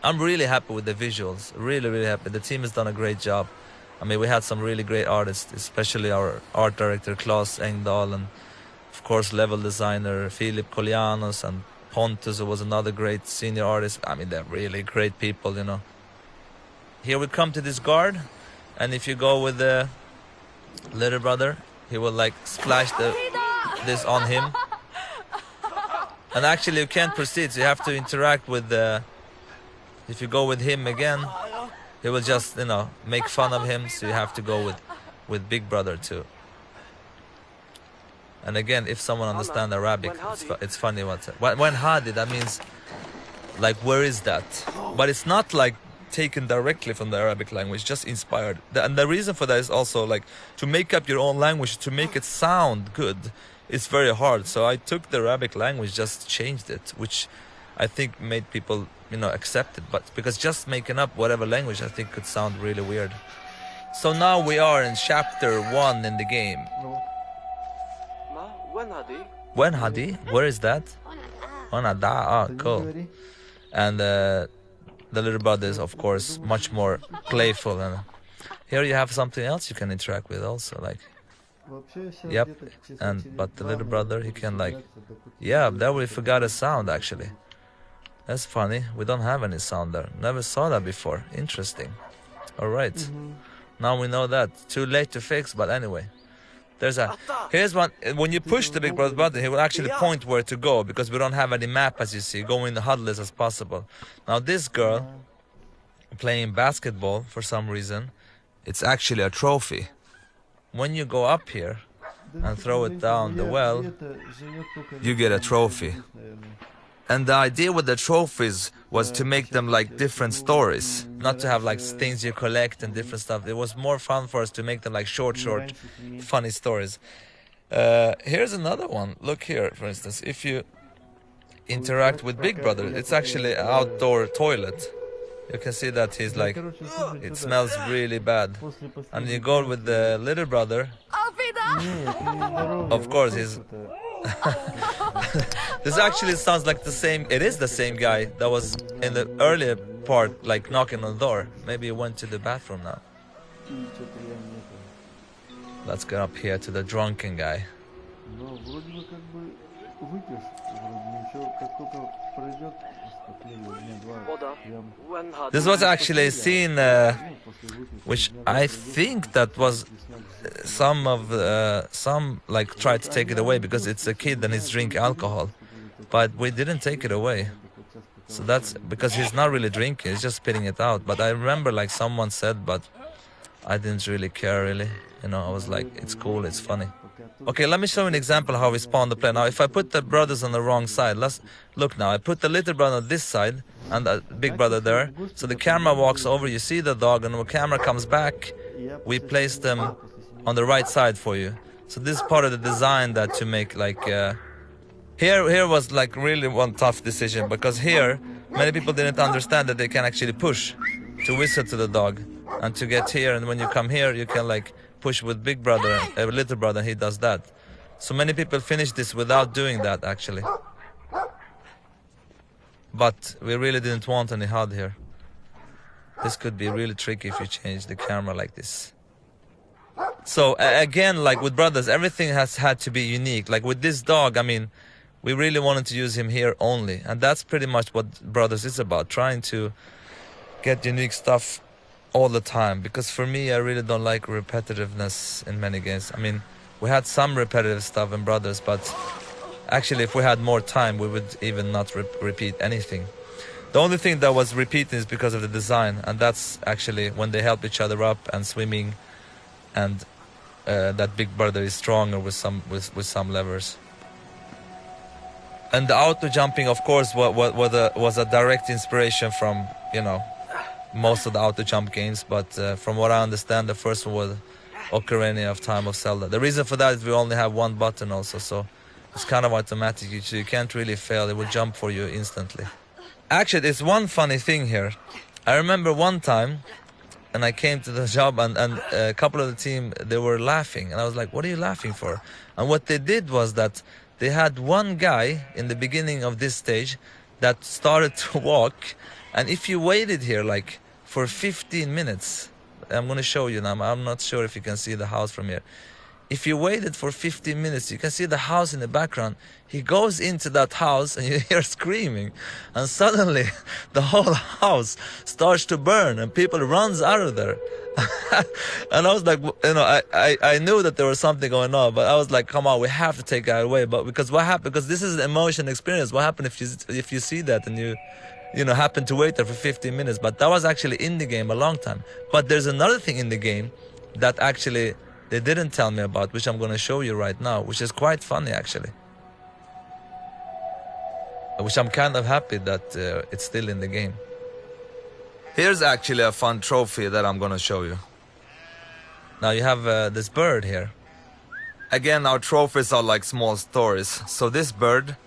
I'm really happy with the visuals. Really, really happy. The team has done a great job. I mean, we had some really great artists, especially our art director, Claes Engdahl, and of course, level designer, Filip Koljanos, and Pontus, who was another great senior artist. I mean, they're really great people, you know. Here we come to this guard, and if you go with the Little Brother, he will like splash this on him. And actually you can't proceed, so you have to interact with the... If you go with him again, he will just, you know, make fun of him, so you have to go with Big Brother too. And again, if someone understands Arabic, it's funny when Hadi, that means like, where is that? But it's not like taken directly from the Arabic language, just inspired. And the reason for that is also like to make up your own language, to make it sound good, it's very hard. So I took the Arabic language, just changed it, which I think made people, you know, accept it. But because just making up whatever language, I think could sound really weird. So now we are in chapter 1 in the game. When Hadi? Where is that? Onada. Ah, cool. And the Little Brother is, of course, much more playful. And here you have something else you can interact with also, like. Yep. But the Little Brother, he can like. Yeah, there we forgot a sound actually. That's funny. We don't have any sound there. Never saw that before. Interesting. All right. Now we know that. Too late to fix, but anyway. Here's one. When you push the Big Brother button, he will actually point where to go, because we don't have any map, as you see. Go in the HUD as possible. Now this girl playing basketball for some reason, it's actually a trophy. When you go up here and throw it down the well, you get a trophy. And the idea with the trophies was to make them like different stories, not to have like things you collect and different stuff. It was more fun for us to make them like short, funny stories. Here's another one. Look here, for instance. If you interact with Big Brother, it's actually an outdoor toilet. You can see that he's like, Короче, слушай, it что-то smells really bad. после And you последней go with the little brother. Auf Wiedersehen! Нет, ты здоровья, Of course, вот he's. что-то. This actually sounds like the same. It is the same guy that was in the earlier part, like knocking on the door. Maybe he went to the bathroom now. И что-то я не это. Let's get up here to the drunken guy. Но вроде бы как бы выпьешь, вроде ничего, как только пройдет поступление дня два, прям This was actually a scene which I think that was some like tried to take it away because it's a kid and he's drink alcohol, but we didn't take it away. So that's because he's not really drinking, he's just spitting it out. But I remember like someone said, but I didn't really care really. You know, I was like, it's cool, it's funny. Okay, let me show you an example how we spawn the play. Now, if I put the brothers on the wrong side, let's look now. I put the little brother on this side and the big brother there. So the camera walks over, you see the dog, and when the camera comes back, we place them on the right side for you. So this is part of the design that to make like here was like really one tough decision because here many people didn't understand that they can actually push to whistle to the dog and to get here, and when you come here you can like push with big brother, little brother, he does that. So many people finish this without doing that actually. But we really didn't want any HUD here. This could be really tricky if you change the camera like this. So again, like with brothers, everything has had to be unique. Like with this dog, I mean, we really wanted to use him here only. And that's pretty much what brothers is about, trying to get unique stuff all the time. Because for me, I really don't like repetitiveness in many games. I mean, we had some repetitive stuff in brothers, but actually if we had more time, we would even not repeat anything. The only thing that was repeating is because of the design, and that's actually when they help each other up and swimming, and that big brother is stronger with some levers. And the auto jumping, of course, was a direct inspiration from, you know, most of the auto jump games. But from what I understand, the first one was Ocarina of Time of Zelda. The reason for that is we only have one button also, so it's kind of automatic. You can't really fail; it will jump for you instantly. Actually, there's one funny thing here. I remember one time, and I came to the job, and a couple of the team, they were laughing, and I was like, "What are you laughing for?" And what they did was that they had one guy in the beginning of this stage that started to walk, and if you waited here like for 15 minutes, I'm going to show you now. I'm not sure if you can see the house from here. If you waited for 15 minutes, you can see the house in the background. He goes into that house and you hear screaming. And suddenly the whole house starts to burn and people runs out of there. And I was like, you know, I knew that there was something going on, but I was like, come on, we have to take that away. But because what happened? Because this is an emotion experience. What happened if you see that and you know, happen to wait there for 15 minutes? But that was actually in the game a long time. But there's another thing in the game that actually they didn't tell me about, which I'm going to show you right now, which is quite funny actually. Which I'm kind of happy that it's still in the game. Here's actually a fun trophy that I'm going to show you. Now you have this bird here. Again, our trophies are like small stories. So this bird,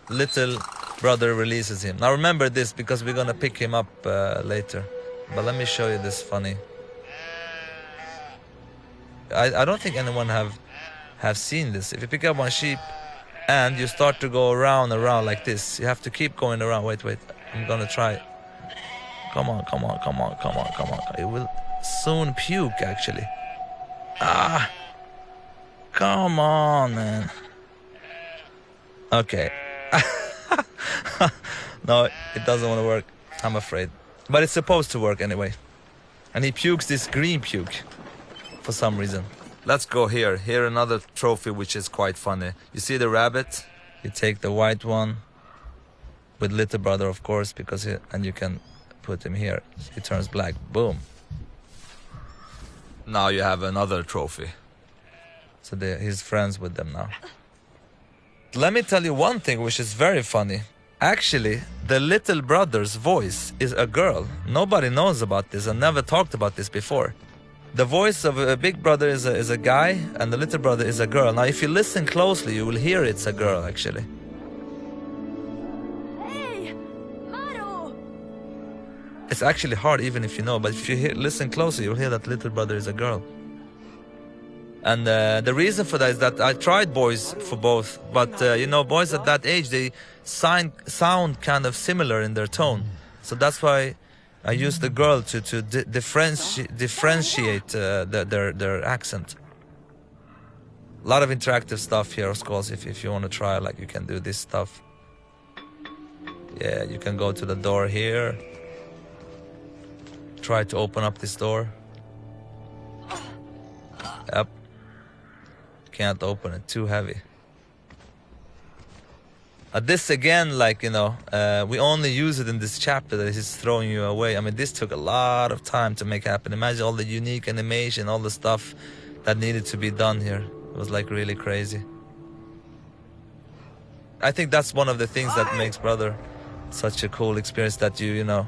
little brother releases him. Now remember this because we're going to pick him up later. But let me show you this funny. I don't think anyone have seen this. If you pick up one sheep and you start to go around like this, you have to keep going around. Wait, I'm gonna try. Come on. It will soon puke actually. Come on, man. Okay. No, it doesn't want to work, I'm afraid. But it's supposed to work anyway. And he pukes this green puke for some reason. Let's go here. Here another trophy which is quite funny. You see the rabbit? You take the white one with little brother, of course, because and you can put him here. He turns black. Boom. Now you have another trophy. So he's friends with them now. Let me tell you one thing which is very funny. Actually, the little brother's voice is a girl. Nobody knows about this. I never talked about this before. The voice of a big brother is a guy, and the little brother is a girl. Now, if you listen closely, you will hear it's a girl, actually. Hey, Maru! It's actually hard even if you know, but if you listen closely, you'll hear that little brother is a girl. And the reason for that is that I tried boys for both, but you know, boys at that age, they sound kind of similar in their tone. So that's why I used the girl to differentiate their accent. A lot of interactive stuff here, of course. If you want to try, like, you can do this stuff. Yeah, you can go to the door here. Try to open up this door. Yep. Can't open it, too heavy. This again, like, you know, we only use it in this chapter that is throwing you away. I mean, this took a lot of time to make happen. Imagine all the unique animation, all the stuff that needed to be done here. It was like really crazy. I think that's one of the things that makes Brother such a cool experience, that you know,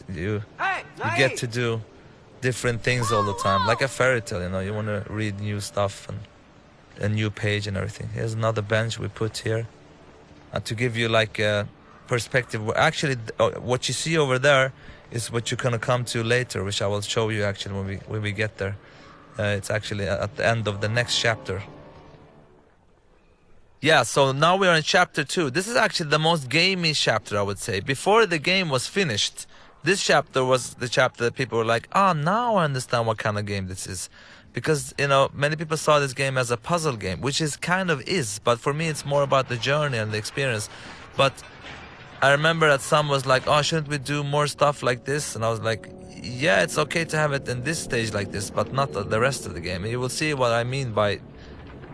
you get to do different things all the time, like a fairy tale. You know, you want to read new stuff and a new page and everything. Here's another bench we put here to give you like a perspective. Actually, what you see over there is what you're gonna come to later, which I will show you actually when we get there. It's actually at the end of the next chapter. Yeah, so now we are in chapter 2. This is actually the most gamey chapter, I would say. Before the game was finished, this chapter was the chapter that people were like, ah, now I understand what kind of game this is. Because, you know, many people saw this game as a puzzle game, which is kind of is, but for me it's more about the journey and the experience. But I remember that some was like, oh, shouldn't we do more stuff like this? And I was like, yeah, it's okay to have it in this stage like this, but not the rest of the game. And you will see what I mean by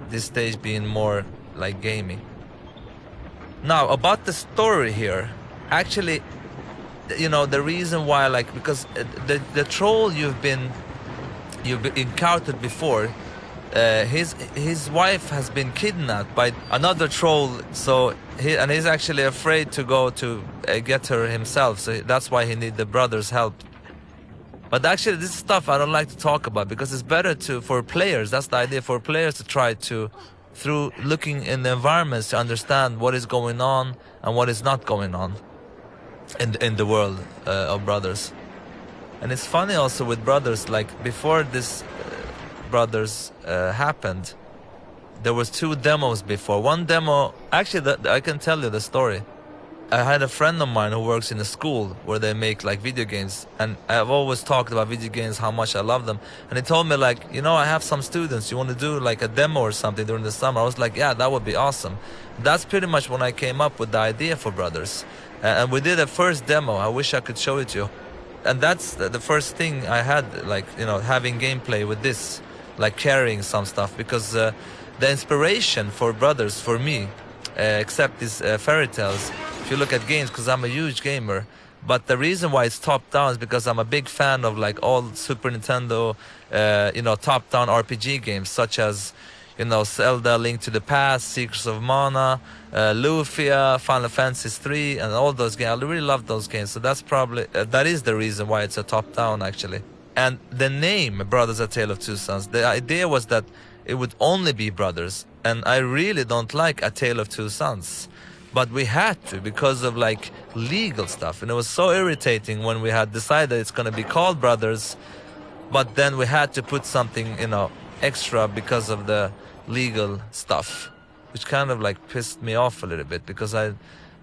this stage being more like gamey. Now, about the story here, actually, you know, the reason why, like, because the troll you've encountered before, his wife has been kidnapped by another troll, so he's actually afraid to go to get her himself, so that's why he needs the brother's help. But actually, this stuff I don't like to talk about, because it's better for players, that's the idea, for players to try to, through looking in the environments, to understand what is going on and what is not going on in the world of Brothers. And it's funny also with Brothers, like before this Brothers happened, there was 2 demos before. One demo, actually I can tell you the story. I had a friend of mine who works in a school where they make like video games, and I've always talked about video games, how much I love them. And he told me, like, you know, I have some students, you want to do like a demo or something during the summer? I was like, yeah, that would be awesome. That's pretty much when I came up with the idea for Brothers. And we did a first demo. I wish I could show it to you. And that's the first thing I had, like, you know, having gameplay with this, like carrying some stuff, because the inspiration for Brothers, for me, except these fairy tales, if you look at games, because I'm a huge gamer, but the reason why it's top-down is because I'm a big fan of like all Super Nintendo, you know, top-down RPG games, such as, you know, Zelda, Link to the Past, Secrets of Mana, Lufia, Final Fantasy 3, and all those games. I really love those games, so that's probably, that is the reason why it's a top-down actually. And the name Brothers: A Tale of Two Sons, the idea was that it would only be brothers, and I really don't like A Tale of Two Sons. But we had to, because of like legal stuff, and it was so irritating when we had decided it's going to be called Brothers, but then we had to put something, you know, extra because of the legal stuff, which kind of like pissed me off a little bit, because I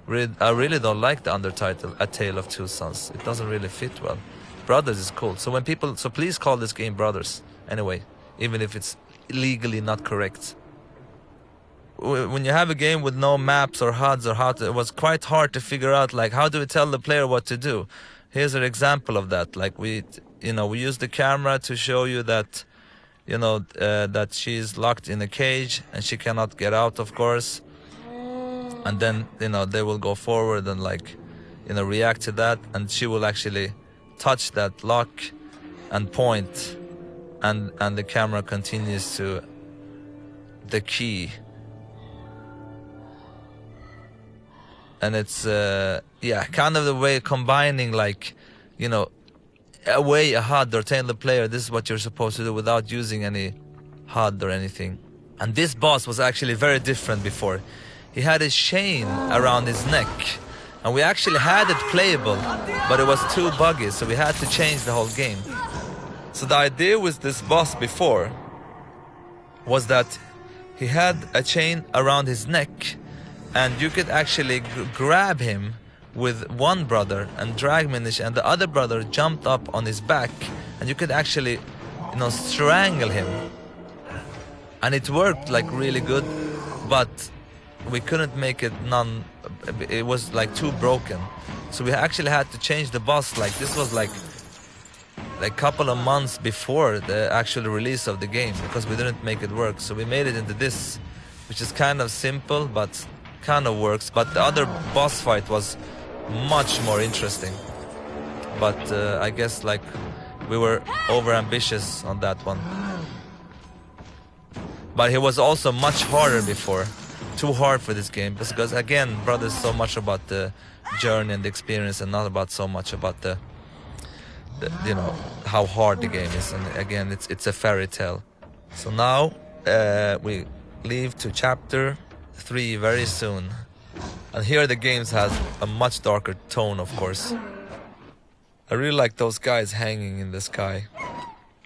really don't like the undertitle A Tale of Two Sons. It doesn't really fit well. Brothers is cool. So so please call this game Brothers anyway, even if it's legally not correct. When you have a game with no maps or HUDs or it was quite hard to figure out, like, how do we tell the player what to do? Here's an example of that. Like, we use the camera to show you that, you know, that she's locked in a cage and she cannot get out, of course. And then, you know, they will go forward and, like, you know, react to that, and she will actually touch that lock and point, and the camera continues to the key. And it's yeah, kind of the way combining, like, you know, a HUD or telling the player this is what you're supposed to do without using any HUD or anything. And this boss was actually very different before. He had a chain around his neck, And we actually had it playable, but it was too buggy, so we had to change the whole game. So the idea with this boss before was that he had a chain around his neck, and you could actually grab him with one brother and drag him in and the other brother jumped up on his back, and you could actually, you know, strangle him. And it worked like really good, but we couldn't make it it was like too broken. So we actually had to change the boss. Like this was like a couple of months before the actual release of the game, because we didn't make it work. So we made it into this, which is kind of simple but kind of works. But the other boss fight was much more interesting. But I guess like we were over ambitious on that one. But he was also much harder before. Too hard for this game, because again, brother, is so much about the journey and the experience, and not about so much about the you know, how hard the game is. And again, it's a fairy tale. So now we leave to chapter 3 very soon, and here the games has a much darker tone, of course. I really like those guys hanging in the sky.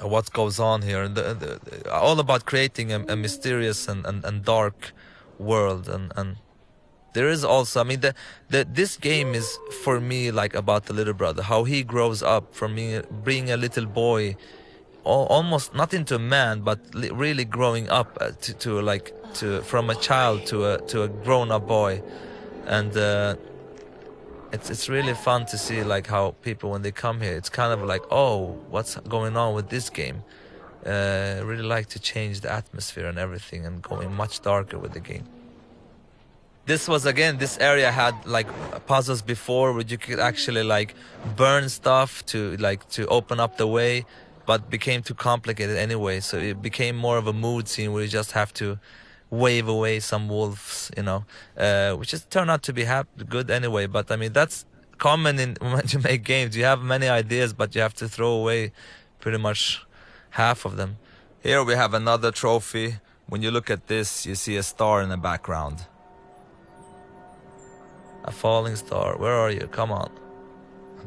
What goes on here, and all about creating a mysterious and dark world. And there is also, I mean, this game is for me like about the little brother, how he grows up from being a little boy, almost not into a man, but really growing up from a child to a grown-up boy. And it's really fun to see like how people, when they come here, it's kind of like, oh, what's going on with this game? Really like to change the atmosphere and everything, and going much darker with the game. This was, again, this area had like puzzles before where you could actually like burn stuff to open up the way, but became too complicated anyway. So it became more of a mood scene where you just have to wave away some wolves, you know, which just turned out to be good anyway. But I mean, that's common when you make games. You have many ideas, but you have to throw away pretty much half of them. Here we have another trophy. When you look at this, you see a star in the background. A falling star. Where are you? Come on.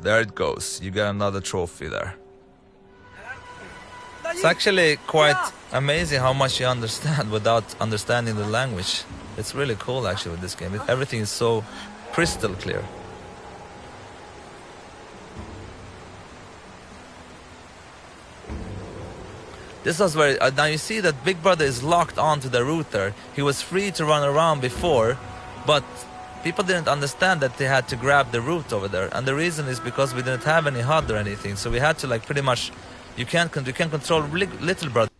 There it goes. You got another trophy there. It's actually quite amazing how much you understand without understanding the language. It's really cool actually with this game. Everything is so crystal clear. This was where, now you see that Big Brother is locked onto the router. He was free to run around before, but people didn't understand that they had to grab the root over there. And the reason is because we didn't have any HUD or anything. So we had to like pretty much, you can't control Little Brother.